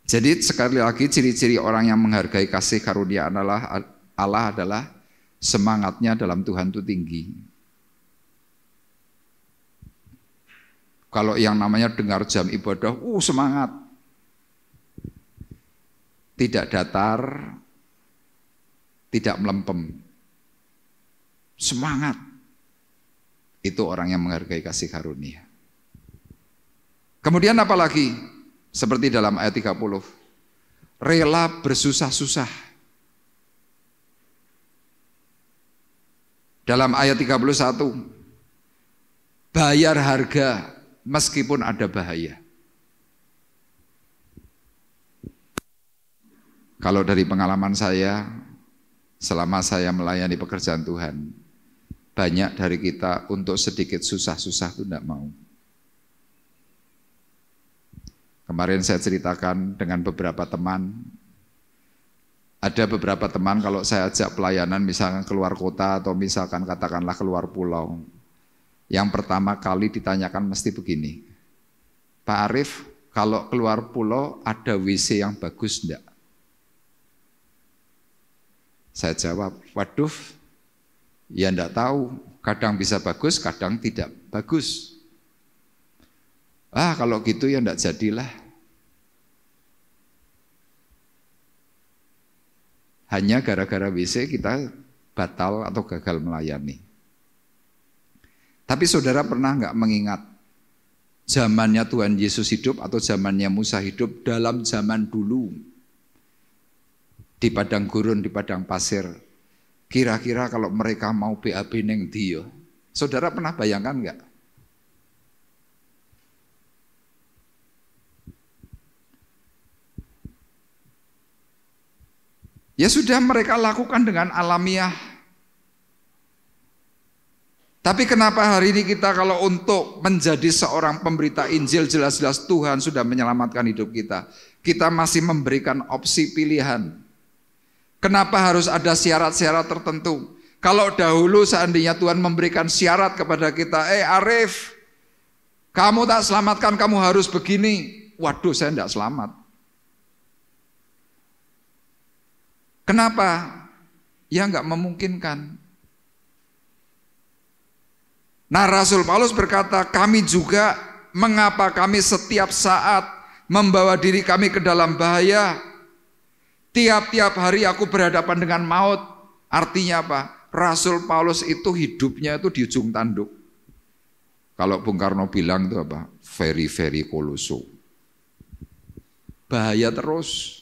Jadi sekali lagi, ciri-ciri orang yang menghargai kasih karunia Allah adalah semangatnya dalam Tuhan itu tinggi. Kalau yang namanya dengar jam ibadah, semangat. Tidak datar, tidak melempem. Semangat. Itu orang yang menghargai kasih karunia. Kemudian apa lagi? Seperti dalam ayat 30. Rela bersusah-susah. Dalam ayat 31. Bayar harga meskipun ada bahaya. Kalau dari pengalaman saya, selama saya melayani pekerjaan Tuhan, banyak dari kita untuk sedikit susah-susah itu tidak mau. Kemarin saya ceritakan dengan beberapa teman, ada beberapa teman kalau saya ajak pelayanan misalkan keluar kota atau misalkan katakanlah keluar pulau, yang pertama kali ditanyakan mesti begini, Pak Arif, kalau keluar pulau ada WC yang bagus enggak? Saya jawab, waduh, ya enggak tahu, kadang bisa bagus, kadang tidak bagus. Kalau gitu ya enggak jadilah. Hanya gara-gara WC kita batal atau gagal melayani. Tapi saudara pernah enggak mengingat zamannya Tuhan Yesus hidup atau zamannya Musa hidup, dalam zaman dulu di padang gurun, di padang pasir. Kira-kira kalau mereka mau BAB neng dia, saudara pernah bayangkan enggak? Ya sudah, mereka lakukan dengan alamiah. Tapi kenapa hari ini kita kalau untuk menjadi seorang pemberita Injil, jelas-jelas Tuhan sudah menyelamatkan hidup kita, kita masih memberikan opsi pilihan. Kenapa harus ada syarat-syarat tertentu? Kalau dahulu seandainya Tuhan memberikan syarat kepada kita, Arif, kamu tak selamatkan, kamu harus begini. Waduh, saya tidak selamat. Kenapa? Ya enggak memungkinkan. Nah, Rasul Paulus berkata, kami juga, mengapa kami setiap saat membawa diri kami ke dalam bahaya? Tiap-tiap hari aku berhadapan dengan maut. Artinya apa? Rasul Paulus itu hidupnya itu di ujung tanduk. Kalau Bung Karno bilang itu apa? Very, very koloso. Bahaya terus.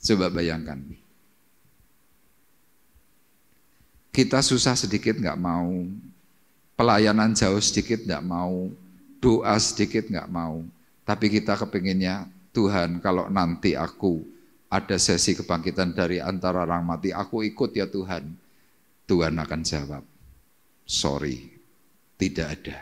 Coba bayangkan. Kita susah sedikit nggak mau, pelayanan jauh sedikit nggak mau, doa sedikit nggak mau. Tapi kita kepinginnya, Tuhan kalau nanti aku ada sesi kebangkitan dari antara orang mati, aku ikut ya Tuhan. Tuhan akan jawab, sorry, tidak ada.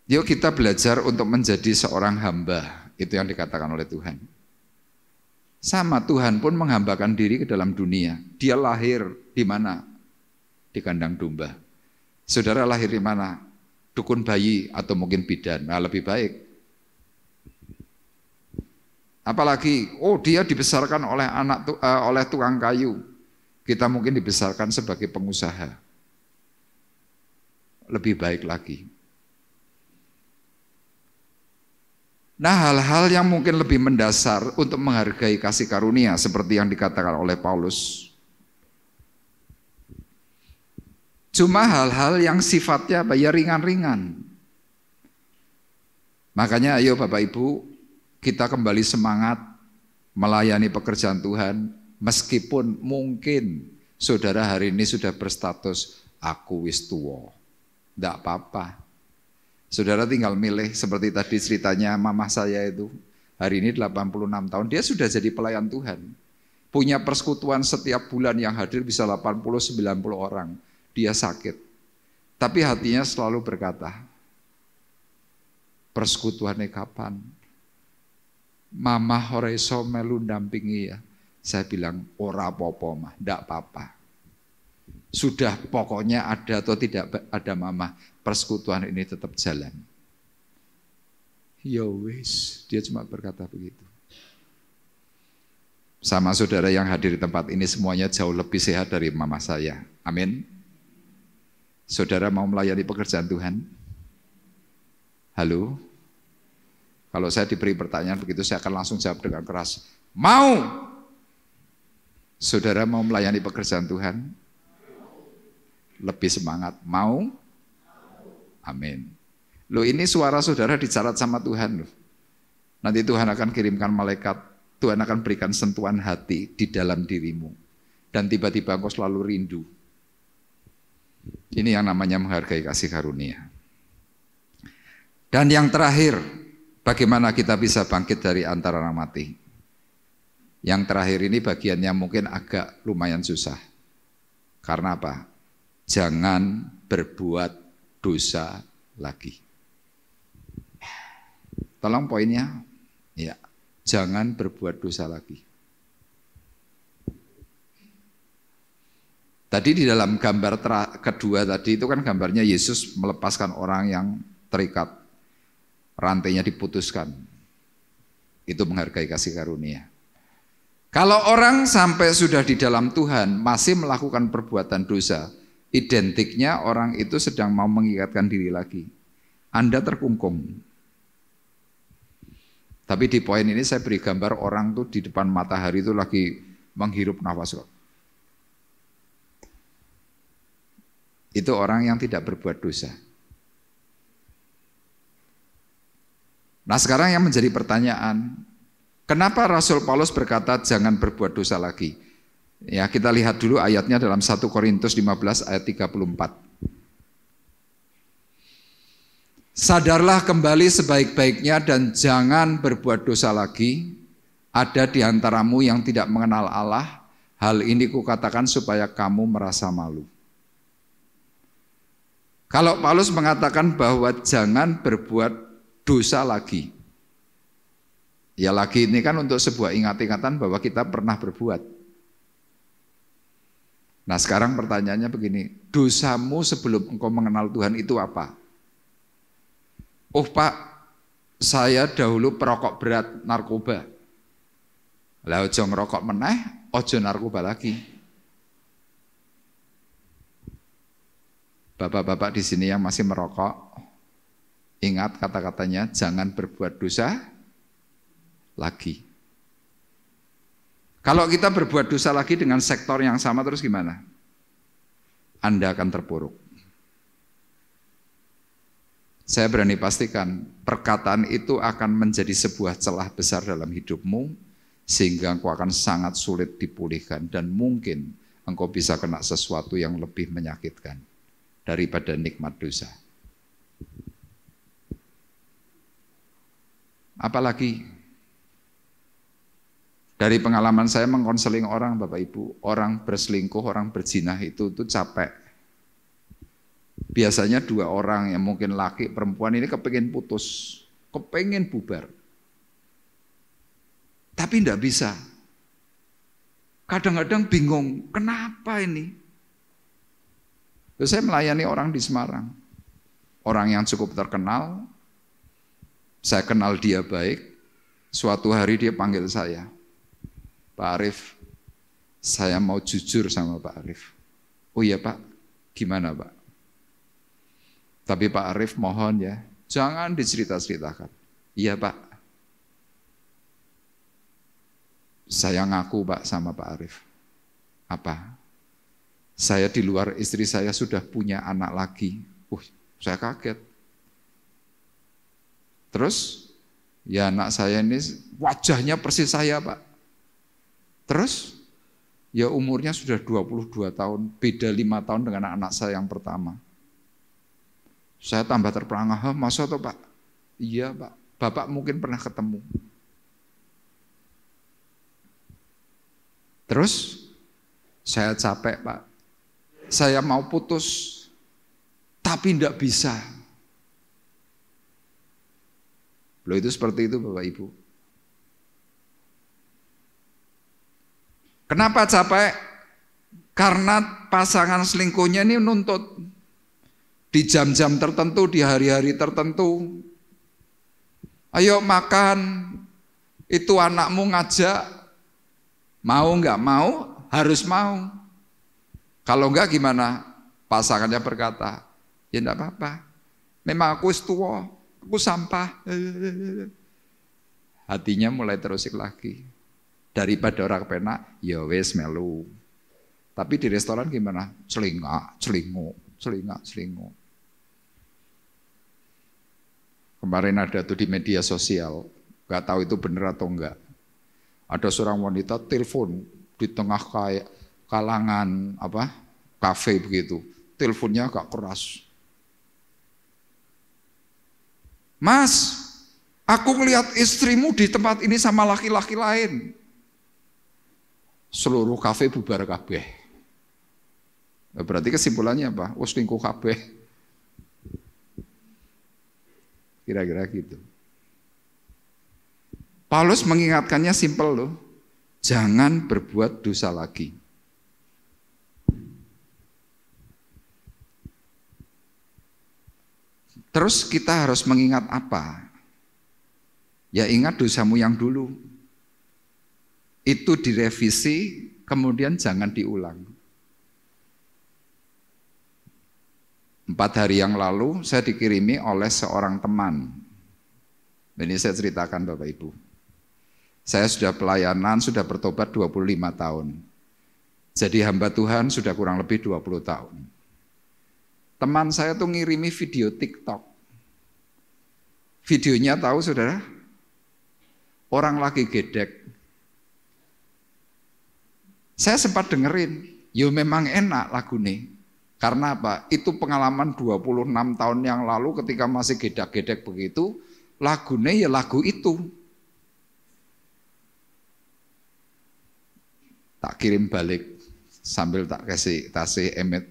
Yuk kita belajar untuk menjadi seorang hamba, itu yang dikatakan oleh Tuhan. Sama, Tuhan pun menghambakan diri ke dalam dunia. Dia lahir di mana? Di kandang domba. Saudara lahir di mana? Dukun bayi atau mungkin bidan. Nah, lebih baik. Apalagi, dia dibesarkan oleh oleh tukang kayu. Kita mungkin dibesarkan sebagai pengusaha. Lebih baik lagi. Nah, hal-hal yang mungkin lebih mendasar untuk menghargai kasih karunia seperti yang dikatakan oleh Paulus. Cuma hal-hal yang sifatnya ya ringan-ringan. Makanya ayo Bapak Ibu, kita kembali semangat melayani pekerjaan Tuhan meskipun mungkin saudara hari ini sudah berstatus aku wis tuwa. Enggak apa-apa. Saudara tinggal milih, seperti tadi ceritanya mama saya itu, hari ini 86 tahun, dia sudah jadi pelayan Tuhan. Punya persekutuan setiap bulan yang hadir bisa 80-90 orang. Dia sakit. Tapi hatinya selalu berkata, persekutuannya kapan? Mama ora iso melu ndampingi ya. Saya bilang, ora apa-apa mah, ndak apa-apa. Sudah pokoknya ada atau tidak ada mama, persekutuan ini tetap jalan. Ya wis, dia cuma berkata begitu. Sama saudara yang hadir di tempat ini semuanya jauh lebih sehat dari mama saya. Amin. Saudara mau melayani pekerjaan Tuhan? Halo? Kalau saya diberi pertanyaan begitu saya akan langsung jawab dengan keras. Mau! Saudara mau melayani pekerjaan Tuhan? Lebih semangat, mau? Amin. Loh, ini suara saudara dicatat sama Tuhan loh. Nanti Tuhan akan kirimkan malaikat, Tuhan akan berikan sentuhan hati di dalam dirimu. Dan tiba-tiba engkau selalu rindu. Ini yang namanya menghargai kasih karunia. Dan yang terakhir, bagaimana kita bisa bangkit dari antara orang mati? Yang terakhir ini bagiannya mungkin agak lumayan susah. Karena apa? Jangan berbuat dosa lagi. Tolong poinnya, ya, jangan berbuat dosa lagi. Tadi di dalam gambar kedua tadi itu kan gambarnya Yesus melepaskan orang yang terikat, rantainya diputuskan. Itu menghargai kasih karunia. Kalau orang sampai sudah di dalam Tuhan masih melakukan perbuatan dosa, identiknya orang itu sedang mau mengikatkan diri lagi. Anda terkungkung. Tapi di poin ini saya beri gambar orang tuh di depan matahari itu lagi menghirup nafas kok. Itu orang yang tidak berbuat dosa. Nah sekarang yang menjadi pertanyaan, kenapa Rasul Paulus berkata jangan berbuat dosa lagi? Ya kita lihat dulu ayatnya dalam 1 Korintus 15 ayat 34. Sadarlah kembali sebaik-baiknya dan jangan berbuat dosa lagi. Ada di antaramu yang tidak mengenal Allah. Hal ini kukatakan supaya kamu merasa malu. Kalau Paulus mengatakan bahwa jangan berbuat dosa lagi. Ya lagi ini kan untuk sebuah ingat-ingatan bahwa kita pernah berbuat. Nah sekarang pertanyaannya begini, dosamu sebelum engkau mengenal Tuhan itu apa? Oh Pak, saya dahulu perokok berat, narkoba. Lah ojo ngerokok meneh, ojo narkoba lagi. Bapak-bapak di sini yang masih merokok, ingat kata-katanya, jangan berbuat dosa lagi. Kalau kita berbuat dosa lagi dengan sektor yang sama terus gimana? Anda akan terpuruk. Saya berani pastikan perkataan itu akan menjadi sebuah celah besar dalam hidupmu sehingga engkau akan sangat sulit dipulihkan dan mungkin engkau bisa kena sesuatu yang lebih menyakitkan daripada nikmat dosa. Apalagi dari pengalaman saya mengkonseling orang Bapak Ibu, orang berselingkuh, orang berzina itu capek. Biasanya dua orang yang mungkin laki perempuan ini kepengen putus, kepengen bubar. Tapi tidak bisa. Kadang-kadang bingung, kenapa ini? Terus saya melayani orang di Semarang. Orang yang cukup terkenal, saya kenal dia baik. Suatu hari dia panggil saya, Pak Arief, saya mau jujur sama Pak Arief. Oh iya Pak, gimana Pak? Tapi Pak Arief mohon ya, jangan dicerita-ceritakan. Iya Pak. Saya ngaku Pak sama Pak Arief. Apa? Saya di luar istri saya sudah punya anak lagi. Saya kaget. Terus, ya anak saya ini wajahnya persis saya Pak. Terus, ya umurnya sudah 22 tahun, beda 5 tahun dengan anak saya yang pertama. Saya tambah terperangah, masa toh Pak? Iya Pak, Bapak mungkin pernah ketemu. Terus, saya capek Pak. Saya mau putus, tapi tidak bisa. Loh itu seperti itu Bapak Ibu. Kenapa capek? Karena pasangan selingkuhnya ini nuntut. Di jam-jam tertentu, di hari-hari tertentu. Ayo makan, itu anakmu ngajak. Mau nggak mau, harus mau. Kalau enggak gimana? Pasangannya berkata, ya enggak apa-apa. Memang aku tua, aku sampah. Hatinya mulai terusik lagi. Daripada orang penak, ya wes melu. Tapi di restoran gimana? Celingak, celinguk, celingak, celinguk. Kemarin ada tuh di media sosial, nggak tahu itu benar atau enggak. Ada seorang wanita telepon di tengah kayak kalangan kafe begitu. Teleponnya agak keras. Mas, aku melihat istrimu di tempat ini sama laki-laki lain. Seluruh kafe bubar kabeh. Berarti kesimpulannya apa? Selingkuh kabeh. Kira-kira gitu. Paulus mengingatkannya simpel loh. Jangan berbuat dosa lagi. Terus kita harus mengingat apa? Ya ingat dosamu yang dulu. Itu direvisi, kemudian jangan diulang. 4 hari yang lalu saya dikirimi oleh seorang teman. Ini saya ceritakan Bapak Ibu. Saya sudah pelayanan, sudah bertobat 25 tahun. Jadi hamba Tuhan sudah kurang lebih 20 tahun. Teman saya tuh ngirimi video TikTok. Videonya tahu saudara? Orang lagi gedek. Saya sempat dengerin, yo memang enak lagu nih. Karena apa? Itu pengalaman 26 tahun yang lalu ketika masih gedek-gedek begitu, lagunya ya lagu itu. Tak kirim balik sambil tak kasih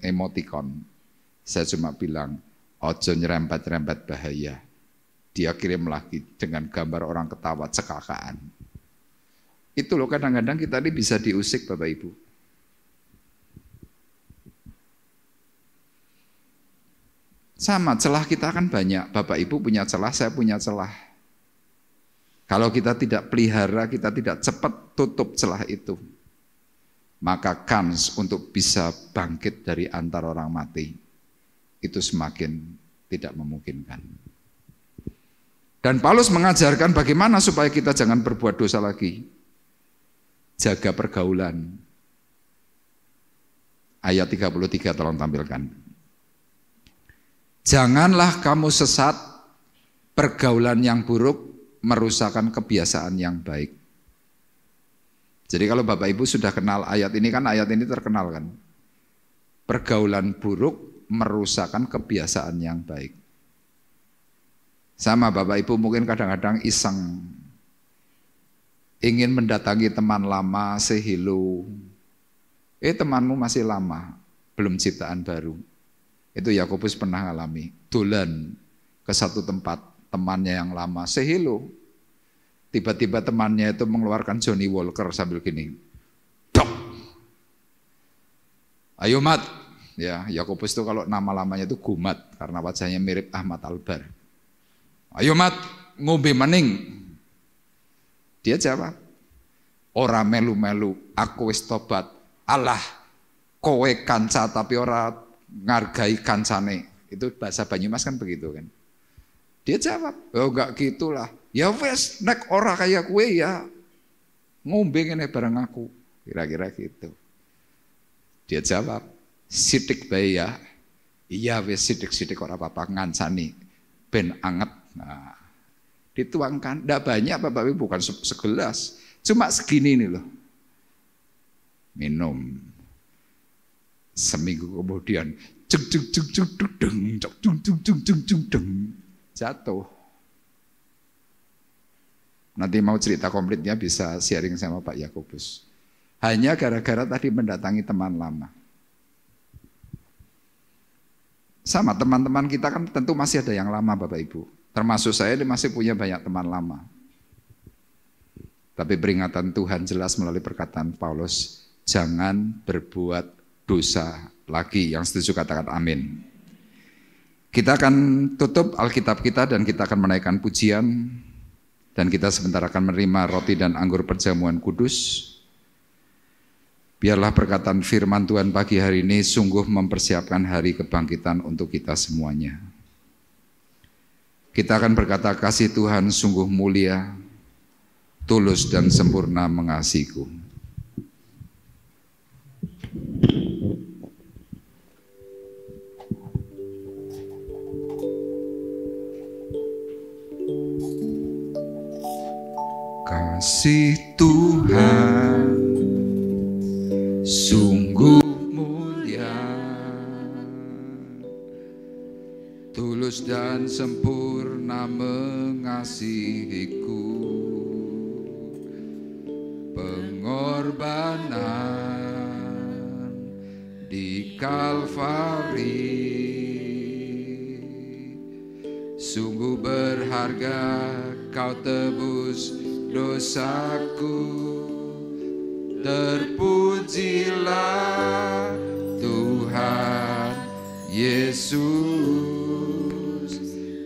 emoticon. Saya cuma bilang, ojo nyerempet-nyerempet bahaya. Dia kirim lagi dengan gambar orang ketawa cekakaan. Itu loh kadang-kadang kita ini bisa diusik Bapak Ibu. Sama, celah kita kan banyak. Bapak Ibu punya celah, saya punya celah. Kalau kita tidak pelihara, kita tidak cepat tutup celah itu, maka kans untuk bisa bangkit dari antara orang mati itu semakin tidak memungkinkan. Dan Paulus mengajarkan bagaimana supaya kita jangan berbuat dosa lagi. Jaga pergaulan. Ayat 33 tolong tampilkan. Janganlah kamu sesat, pergaulan yang buruk merusakkan kebiasaan yang baik. Jadi kalau Bapak Ibu sudah kenal ayat ini kan, ayat ini terkenal kan. Pergaulan buruk merusakkan kebiasaan yang baik. Sama Bapak Ibu mungkin kadang-kadang iseng. Ingin mendatangi teman lama, say hello. Temanmu masih lama, belum ciptaan baru. Itu Yakobus pernah alami. Dolan ke satu tempat, temannya yang lama, say hello. Tiba-tiba temannya itu mengeluarkan Johnny Walker sambil gini. Dok. Ayo Mat. Ya, Yakobus itu kalau nama-lamanya itu Gumat karena wajahnya mirip Ahmad Albar. Ayo Mat, ngombe maning. Dia jawab, ora melu-melu, aku wis tobat. Alah, kowe kanca tapi ora ngargai kancane. Itu bahasa Banyumas kan begitu kan. Dia jawab, oh enggak gitulah. Ya wes, nek ora kayak kue ya ngombe ngene bareng aku. Kira-kira gitu. Dia jawab, sidik bae ya. Iya wes sidik-sidik ora apa-apa ngancani ben anget. Nah, dituangkan, ndak banyak Bapak Ibu, bukan segelas. Cuma segini nih loh. Minum. Seminggu kemudian jatuh. Nanti mau cerita komplitnya bisa sharing sama Pak Yakobus. Hanya gara-gara tadi mendatangi teman lama. Sama teman-teman kita kan tentu masih ada yang lama Bapak Ibu. Termasuk saya masih punya banyak teman lama. Tapi peringatan Tuhan jelas melalui perkataan Paulus, jangan berbuat dosa lagi. Yang setuju katakan amin. Kita akan tutup Alkitab kita dan kita akan menaikkan pujian. Dan kita sebentar akan menerima roti dan anggur perjamuan kudus. Biarlah perkataan firman Tuhan pagi hari ini sungguh mempersiapkan hari kebangkitan untuk kita semuanya. Kita akan berkata, kasih Tuhan sungguh mulia, tulus dan sempurna mengasihiku. Kasih Tuhan sungguh mulia, tulus dan sempurna mengasihiku. Pengorbanan di Kalvari sungguh berharga, kau tebus dosaku. Terpujilah Tuhan Yesus,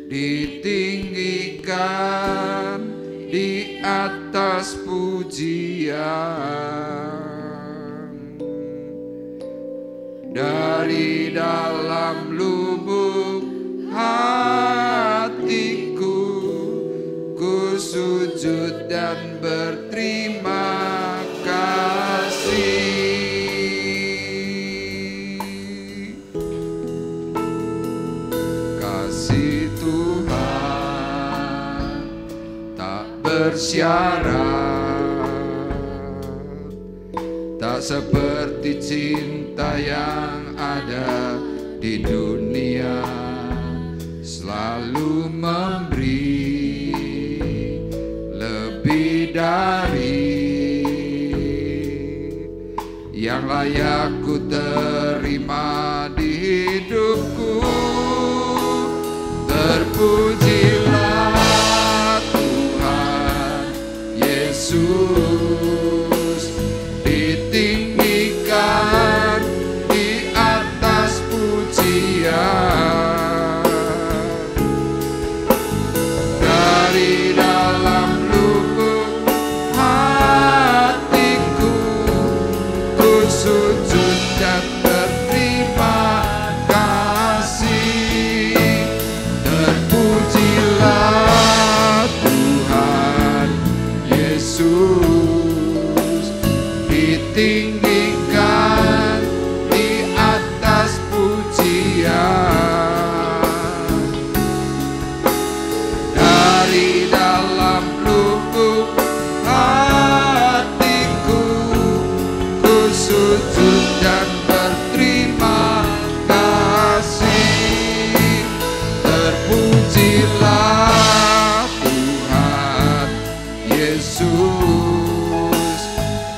ditinggikan di atas pujian. Dari dalam lubuk hatiku, ku sujud dan berterima kasih. bersyarat, tak seperti cinta yang ada di dunia, selalu memberi lebih dari yang layak ku terima di hidupku. Terpujilah Tuhan Yesus, ditinggikan di atas pujian. Dari dalam lubuk hatiku ku sujud dan berterima kasih. Terpujilah Tuhan Yesus, ditinggikan di atas pujian. Dari dalam lubuk hatiku ku sujud dan berterima kasih. Terpujilah Tuhan Yesus,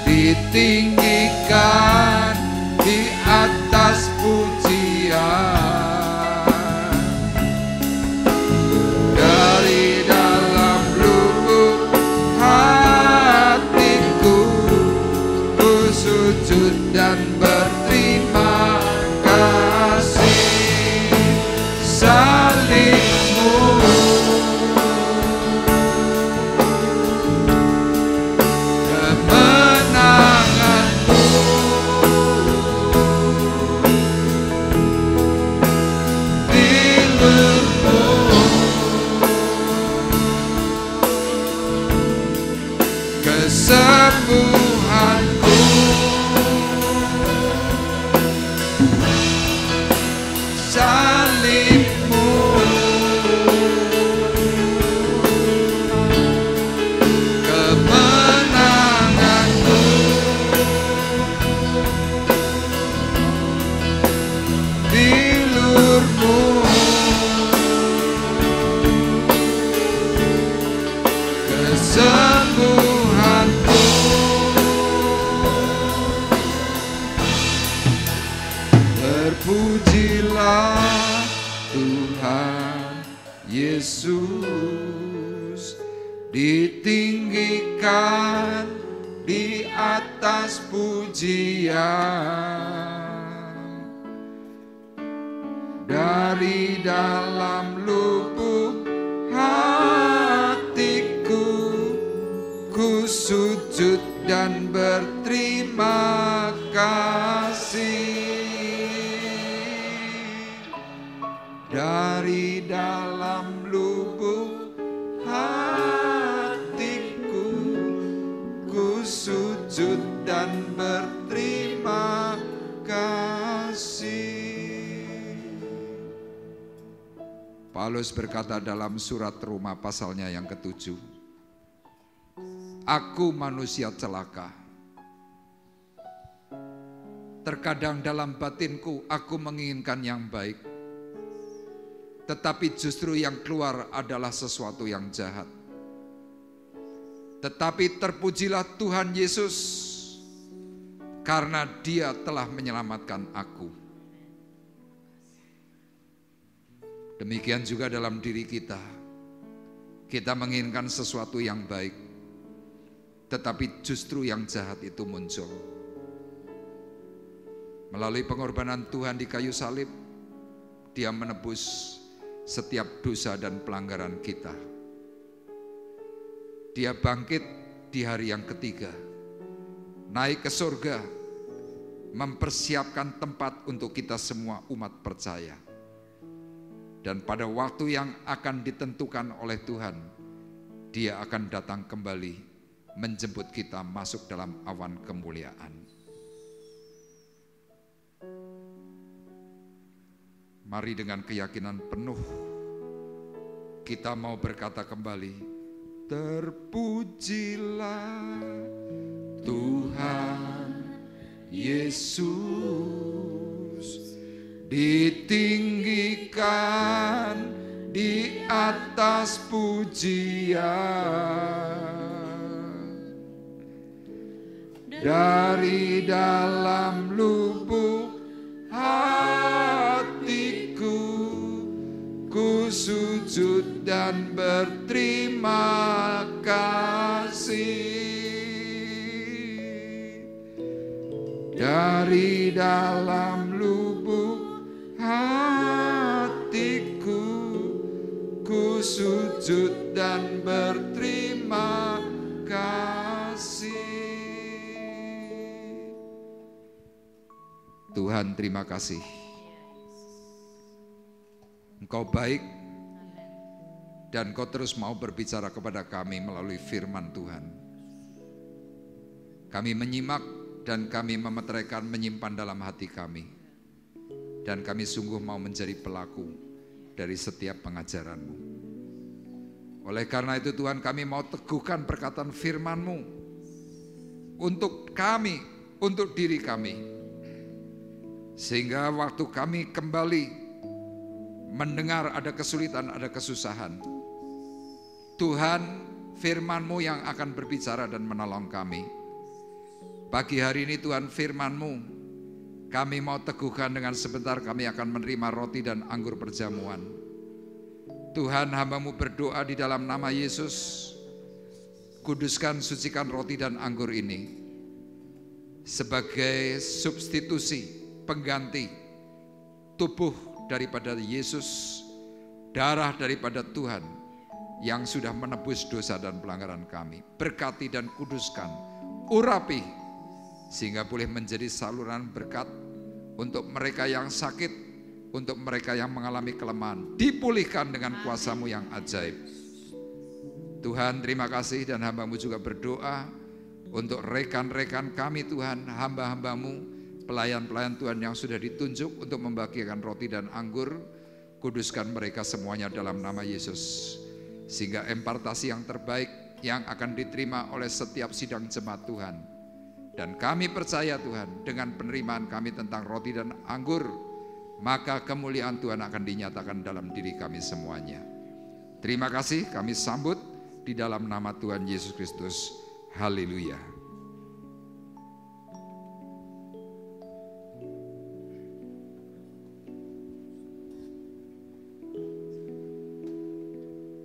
ditinggikan di atas pujian. Dari dalam lubuk hatiku ku sujud dan berterima kasih. Salibmu, kemenanganmu, dilurmu, kesembuhanku, salibmu, kemenanganku, dilurmu, kesembuhanku. Terpujilah Tuhan Yesus, ditinggikan di atas pujian. Dari dalam lubuk hatiku ku sujud dan berterima kasih. Dari dalam lubuk hatiku ku sujud dan berterima kasih. Paulus berkata dalam surat Roma pasalnya yang ke-7, aku manusia celaka. Terkadang dalam batinku aku menginginkan yang baik, tetapi justru yang keluar adalah sesuatu yang jahat. Tetapi terpujilah Tuhan Yesus, karena Dia telah menyelamatkan aku. Demikian juga dalam diri kita. Kita menginginkan sesuatu yang baik, tetapi justru yang jahat itu muncul. Melalui pengorbanan Tuhan di kayu salib, Dia menebus setiap dosa dan pelanggaran kita. Dia bangkit di hari yang ketiga, naik ke surga, mempersiapkan tempat untuk kita semua umat percaya. Dan pada waktu yang akan ditentukan oleh Tuhan, Dia akan datang kembali menjemput kita masuk dalam awan kemuliaan. Mari dengan keyakinan penuh kita mau berkata kembali, Terpujilah Tuhan Yesus, ditinggikan di atas pujian. Dari dalam lubuk hatiku, ku sujud dan berterima kasih. Dari dalam lubuk hatiku, ku sujud dan berterima kasih. Tuhan, terima kasih. Engkau baik dan Kau terus mau berbicara kepada kami melalui firman Tuhan. Kami menyimak dan kami memeteraikan, menyimpan dalam hati kami. Dan kami sungguh mau menjadi pelaku dari setiap pengajaran-Mu. Oleh karena itu Tuhan, kami mau teguhkan perkataan firman-Mu untuk kami, untuk diri kami. Sehingga waktu kami kembali mendengar ada kesulitan, ada kesusahan, Tuhan, firman-Mu yang akan berbicara dan menolong kami. Pagi hari ini Tuhan, firman-Mu kami mau teguhkan dengan sebentar kami akan menerima roti dan anggur perjamuan. Tuhan, hamba-Mu berdoa di dalam nama Yesus, kuduskan, sucikan roti dan anggur ini sebagai substitusi, pengganti tubuh daripada Yesus, darah daripada Tuhan yang sudah menebus dosa dan pelanggaran kami. Berkati dan kuduskan, urapi, sehingga boleh menjadi saluran berkat untuk mereka yang sakit, untuk mereka yang mengalami kelemahan, dipulihkan dengan kuasa-Mu yang ajaib. Tuhan, terima kasih, dan hamba-Mu juga berdoa untuk rekan-rekan kami Tuhan, hamba-hamba-Mu, pelayan-pelayan Tuhan yang sudah ditunjuk untuk membagikan roti dan anggur. Kuduskan mereka semuanya dalam nama Yesus, sehingga impartasi yang terbaik yang akan diterima oleh setiap sidang jemaat Tuhan. Dan kami percaya Tuhan, dengan penerimaan kami tentang roti dan anggur, maka kemuliaan Tuhan akan dinyatakan dalam diri kami semuanya. Terima kasih, kami sambut di dalam nama Tuhan Yesus Kristus. Haleluya.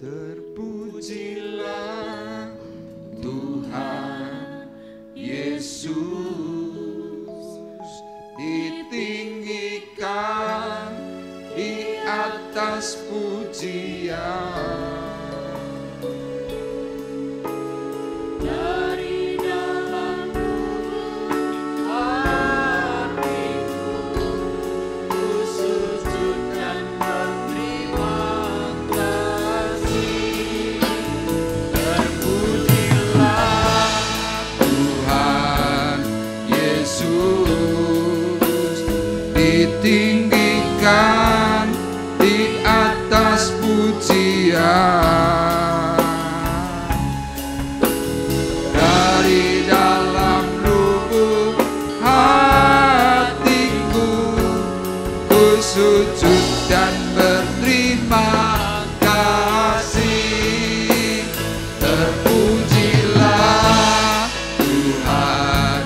Terpujilah Tuhan Yesus, ditinggikan di atas pujian. Dari dalam lubuk hatiku, ku sujud dan berterima kasih. Terpujilah Tuhan Yesus, ditinggikan di atas pujian. Dari dalam lubuk hatiku, ku sujud dan berterima kasih. Terpujilah Tuhan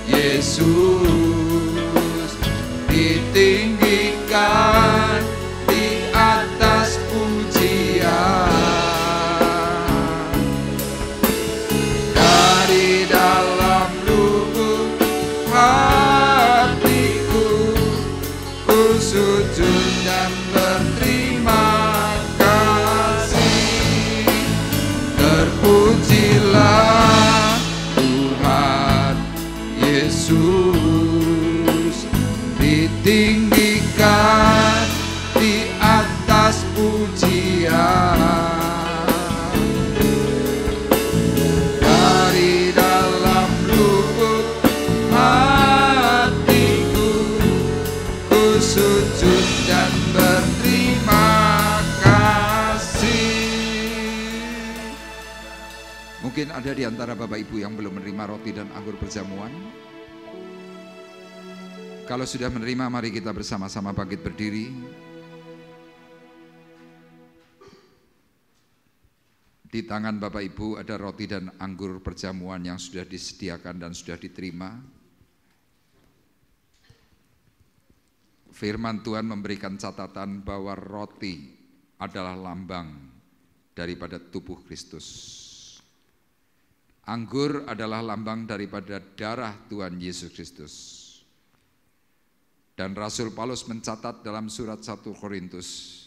Yesus, ditinggikan di atas pujian. Dari dalam lubuk hatiku, ku sujud dan berterima kasih. Terpujilah Tuhan Yesus, ditinggikan di atas pujian. Dari dalam lubuk hatiku, ku sujud dan berterima kasih. Mungkin ada di antara Bapak Ibu yang belum menerima roti dan anggur perjamuan. Kalau sudah menerima, mari kita bersama-sama bangkit berdiri. Di tangan Bapak Ibu ada roti dan anggur perjamuan yang sudah disediakan dan sudah diterima. Firman Tuhan memberikan catatan bahwa roti adalah lambang daripada tubuh Kristus. Anggur adalah lambang daripada darah Tuhan Yesus Kristus. Dan Rasul Paulus mencatat dalam surat 1 Korintus,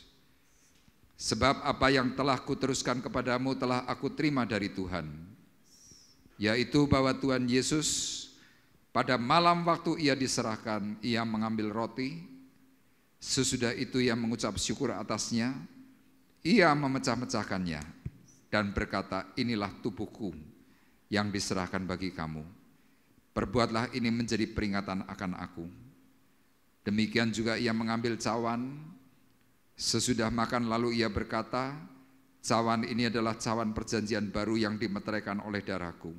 sebab apa yang telah kuteruskan kepadamu telah aku terima dari Tuhan, yaitu bahwa Tuhan Yesus pada malam waktu ia diserahkan, ia mengambil roti, sesudah itu ia mengucap syukur atasnya, ia memecah-mecahkannya dan berkata, inilah tubuhku yang diserahkan bagi kamu. Perbuatlah ini menjadi peringatan akan aku. Demikian juga ia mengambil cawan, sesudah makan lalu ia berkata, cawan ini adalah cawan perjanjian baru yang dimeteraikan oleh darahku.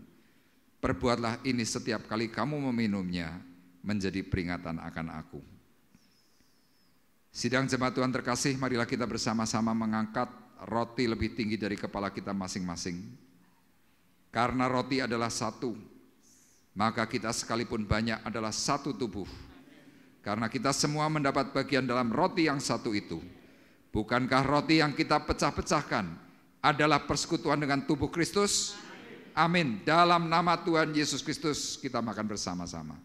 Perbuatlah ini setiap kali kamu meminumnya menjadi peringatan akan aku. Sidang jemaat Tuhan terkasih, marilah kita bersama-sama mengangkat roti lebih tinggi dari kepala kita masing-masing. Karena roti adalah satu, maka kita sekalipun banyak adalah satu tubuh. Karena kita semua mendapat bagian dalam roti yang satu itu. Bukankah roti yang kita pecah-pecahkan adalah persekutuan dengan tubuh Kristus? Amin. Dalam nama Tuhan Yesus Kristus kita makan bersama-sama.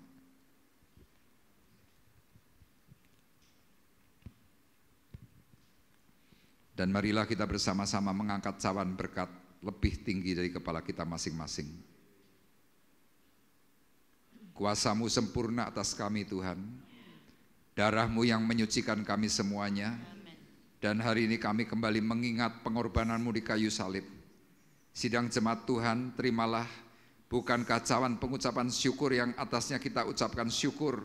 Dan marilah kita bersama-sama mengangkat cawan berkat lebih tinggi dari kepala kita masing-masing. Kuasa-Mu sempurna atas kami Tuhan. Darah-Mu yang menyucikan kami semuanya. Dan hari ini kami kembali mengingat pengorbanan-Mu di kayu salib. Sidang jemaat Tuhan, terimalah bukankah cawan pengucapan syukur yang atasnya kita ucapkan syukur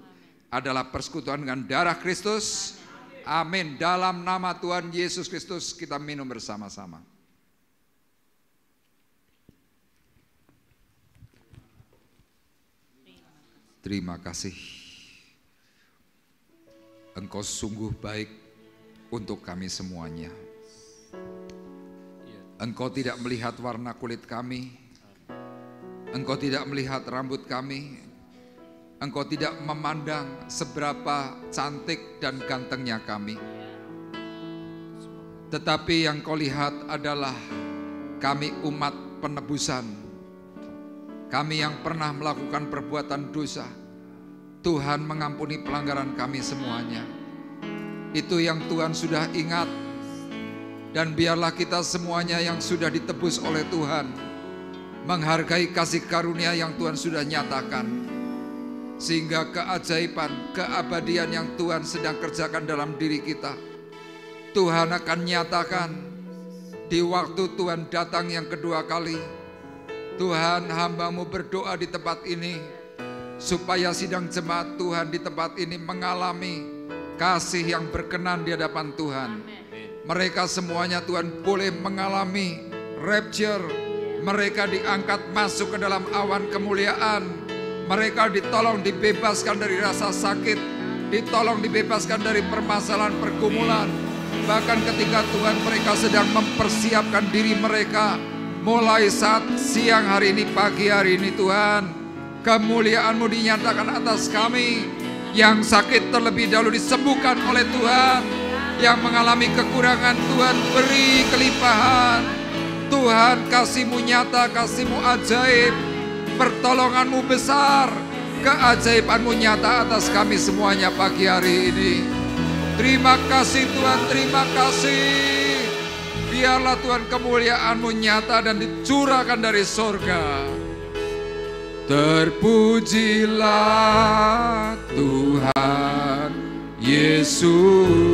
adalah persekutuan dengan darah Kristus? Amin. Dalam nama Tuhan Yesus Kristus kita minum bersama-sama. Terima kasih. Engkau sungguh baik untuk kami semuanya. Engkau tidak melihat warna kulit kami. Engkau tidak melihat rambut kami. Engkau tidak memandang seberapa cantik dan gantengnya kami. Tetapi yang kau lihat adalah kami umat penebusan. Kami yang pernah melakukan perbuatan dosa. Tuhan mengampuni pelanggaran kami semuanya. Itu yang Tuhan sudah ingat. Dan biarlah kita semuanya yang sudah ditebus oleh Tuhan menghargai kasih karunia yang Tuhan sudah nyatakan. Sehingga keajaiban, keabadian yang Tuhan sedang kerjakan dalam diri kita, Tuhan akan nyatakan di waktu Tuhan datang yang kedua kali. Tuhan, hamba-Mu berdoa di tempat ini supaya sidang jemaat Tuhan di tempat ini mengalami kasih yang berkenan di hadapan Tuhan. Mereka semuanya Tuhan boleh mengalami rapture. Mereka diangkat masuk ke dalam awan kemuliaan. Mereka ditolong dibebaskan dari rasa sakit. Ditolong dibebaskan dari permasalahan pergumulan. Bahkan ketika Tuhan mereka sedang mempersiapkan diri mereka mulai saat siang hari ini, pagi hari ini Tuhan, kemuliaan-Mu dinyatakan atas kami. Yang sakit terlebih dahulu disembuhkan oleh Tuhan. Yang mengalami kekurangan Tuhan beri kelimpahan. Tuhan, kasih-Mu nyata, kasih-Mu ajaib. Pertolongan-Mu besar. Keajaiban-Mu nyata atas kami semuanya pagi hari ini. Terima kasih Tuhan, terima kasih. Biarlah Tuhan kemuliaan-Mu nyata dan dicurahkan dari sorga. Terpujilah Tuhan Yesus,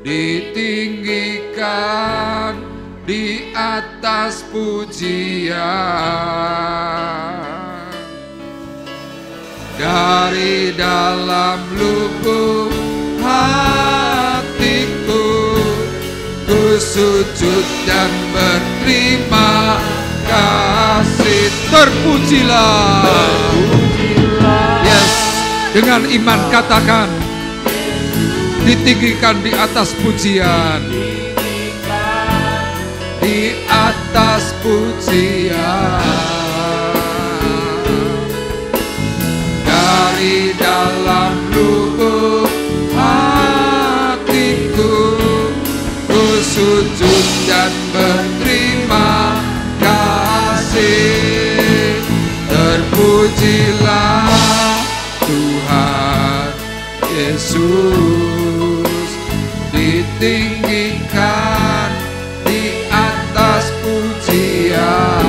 ditinggikan di atas pujian. Dari dalam lubuk hatiku, ku sujud dan berterima kasih. Terpujilah. Yes, dengan iman katakan, ditinggikan di atas pujian, di atas pujian. Dari dalam lubuk hatiku, ku sujud dan berterima kasih. Terpujilah Tuhan Yesus, ditinggikan di atas pujian.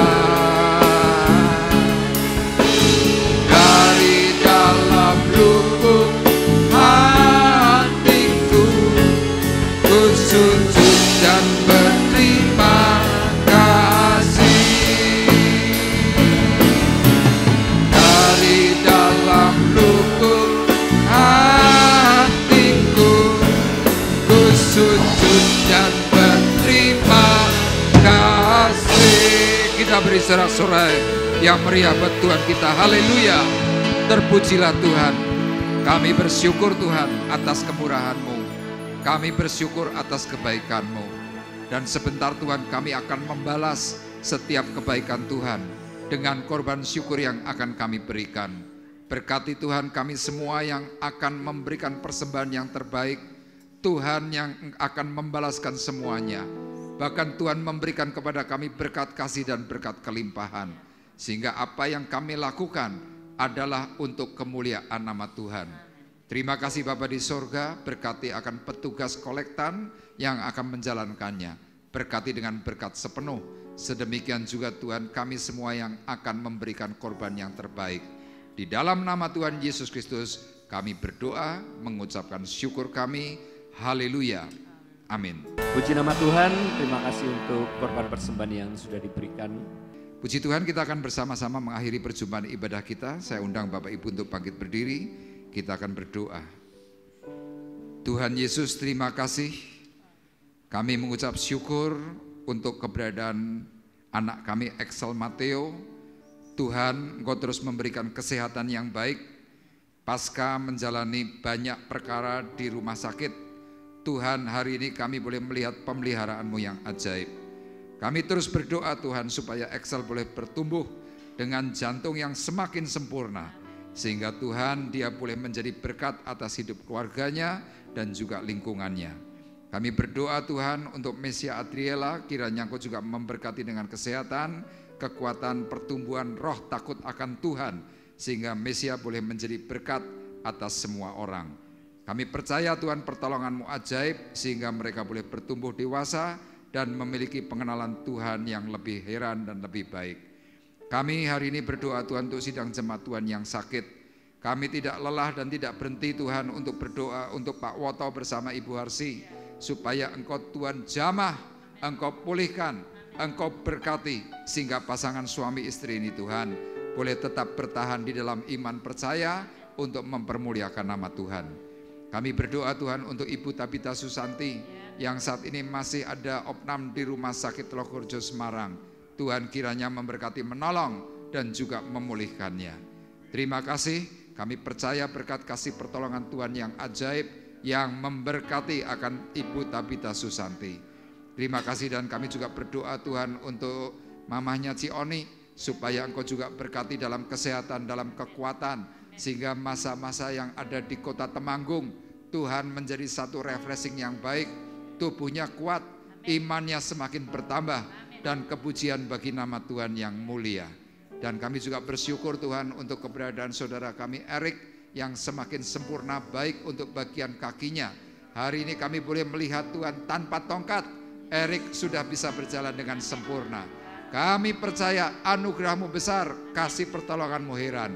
Dari dalam lubuk hatiku, ku sujud dan berterima kasih. Dari dalam lubuk hatiku, ku sujud dan berterima kasih. Kita beri sorak-sorai yang meriah buat Tuhan kita. Haleluya. Terpujilah Tuhan. Kami bersyukur Tuhan atas kemurahan-Mu. Kami bersyukur atas kebaikan-Mu. Dan sebentar Tuhan, kami akan membalas setiap kebaikan Tuhan dengan korban syukur yang akan kami berikan. Berkati Tuhan kami semua yang akan memberikan persembahan yang terbaik. Tuhan yang akan membalaskan semuanya. Bahkan Tuhan memberikan kepada kami berkat kasih dan berkat kelimpahan. Sehingga apa yang kami lakukan adalah untuk kemuliaan nama Tuhan. Terima kasih Bapa di sorga, berkati akan petugas kolektan yang akan menjalankannya. Berkati dengan berkat sepenuh. Sedemikian juga Tuhan kami semua yang akan memberikan korban yang terbaik. Di dalam nama Tuhan Yesus Kristus kami berdoa, mengucapkan syukur kami. Haleluya. Amin. Puji nama Tuhan, terima kasih untuk korban persembahan yang sudah diberikan. Puji Tuhan, kita akan bersama-sama mengakhiri perjumpaan ibadah kita. Saya undang Bapak Ibu untuk bangkit berdiri. Kita akan berdoa. Tuhan Yesus, terima kasih. Kami mengucap syukur untuk keberadaan anak kami Excel Mateo. Tuhan, Engkau terus memberikan kesehatan yang baik. Pasca menjalani banyak perkara di rumah sakit, Tuhan, hari ini kami boleh melihat pemeliharaan-Mu yang ajaib. Kami terus berdoa Tuhan supaya Excel boleh bertumbuh dengan jantung yang semakin sempurna. Sehingga Tuhan dia boleh menjadi berkat atas hidup keluarganya dan juga lingkungannya. Kami berdoa Tuhan untuk Mesia Adriela, kiranya Engkau juga memberkati dengan kesehatan, kekuatan, pertumbuhan roh takut akan Tuhan. Sehingga Mesia boleh menjadi berkat atas semua orang. Kami percaya Tuhan pertolongan-Mu ajaib sehingga mereka boleh bertumbuh dewasa dan memiliki pengenalan Tuhan yang lebih heran dan lebih baik. Kami hari ini berdoa Tuhan untuk sidang jemaat Tuhan yang sakit. Kami tidak lelah dan tidak berhenti Tuhan untuk berdoa untuk Pak Woto bersama Ibu Harsi. Supaya Engkau Tuhan jamah, Engkau pulihkan, Engkau berkati. Sehingga pasangan suami istri ini Tuhan boleh tetap bertahan di dalam iman percaya untuk mempermuliakan nama Tuhan. Kami berdoa Tuhan untuk Ibu Tabita Susanti yang saat ini masih ada opnam di Rumah Sakit Lokorejo Semarang. Tuhan kiranya memberkati, menolong dan juga memulihkannya. Terima kasih, kami percaya berkat kasih pertolongan Tuhan yang ajaib yang memberkati akan Ibu Tabita Susanti. Terima kasih dan kami juga berdoa Tuhan untuk mamahnya Cioni supaya Engkau juga berkati dalam kesehatan, dalam kekuatan. Sehingga masa-masa yang ada di kota Temanggung Tuhan menjadi satu refreshing yang baik. Tubuhnya kuat, imannya semakin bertambah, dan kepujian bagi nama Tuhan yang mulia. Dan kami juga bersyukur Tuhan untuk keberadaan saudara kami Erik yang semakin sempurna baik untuk bagian kakinya. Hari ini kami boleh melihat Tuhan tanpa tongkat Erik sudah bisa berjalan dengan sempurna. Kami percaya anugerah-Mu besar, kasih pertolongan-Mu heran.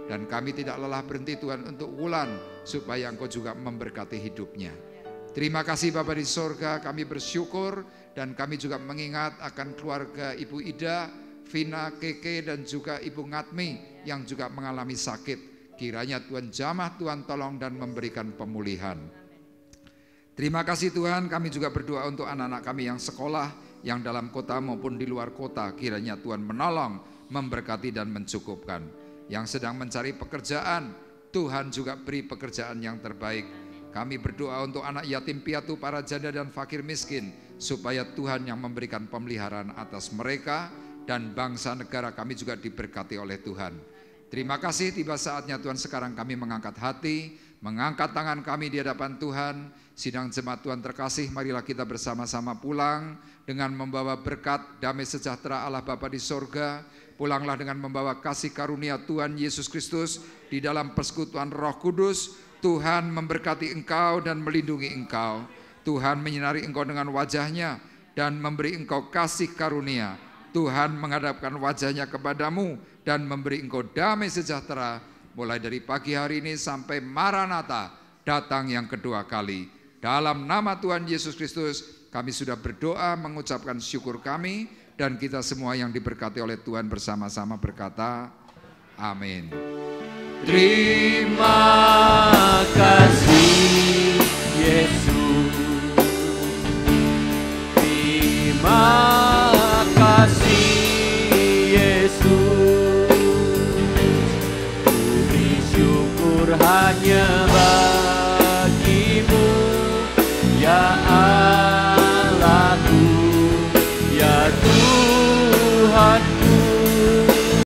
Dan kami tidak lelah berhenti Tuhan untuk Wulan supaya Engkau juga memberkati hidupnya. Terima kasih Bapa di sorga, kami bersyukur dan kami juga mengingat akan keluarga Ibu Ida, Vina, Keke dan juga Ibu Ngatmi yang juga mengalami sakit. Kiranya Tuhan jamah, Tuhan tolong dan memberikan pemulihan. Terima kasih Tuhan, kami juga berdoa untuk anak-anak kami yang sekolah, yang dalam kota maupun di luar kota. Kiranya Tuhan menolong, memberkati dan mencukupkan. Yang sedang mencari pekerjaan, Tuhan juga beri pekerjaan yang terbaik. Kami berdoa untuk anak yatim piatu, para janda dan fakir miskin, supaya Tuhan yang memberikan pemeliharaan atas mereka, dan bangsa negara kami juga diberkati oleh Tuhan. Terima kasih, tiba saatnya Tuhan sekarang kami mengangkat hati, mengangkat tangan kami di hadapan Tuhan. Sidang jemaat Tuhan terkasih, marilah kita bersama-sama pulang dengan membawa berkat damai sejahtera Allah Bapa di sorga. Pulanglah dengan membawa kasih karunia Tuhan Yesus Kristus di dalam persekutuan Roh Kudus. Tuhan memberkati engkau dan melindungi engkau. Tuhan menyinari engkau dengan wajahnya dan memberi engkau kasih karunia. Tuhan menghadapkan wajahnya kepadamu dan memberi engkau damai sejahtera mulai dari pagi hari ini sampai Maranatha datang yang kedua kali. Dalam nama Tuhan Yesus Kristus kami sudah berdoa, mengucapkan syukur kami, dan kita semua yang diberkati oleh Tuhan bersama-sama berkata amin. Terima kasih Yesus, terima kasih Yesus, puji syukur hanya bagimu ya Allahku, ya Tuhan.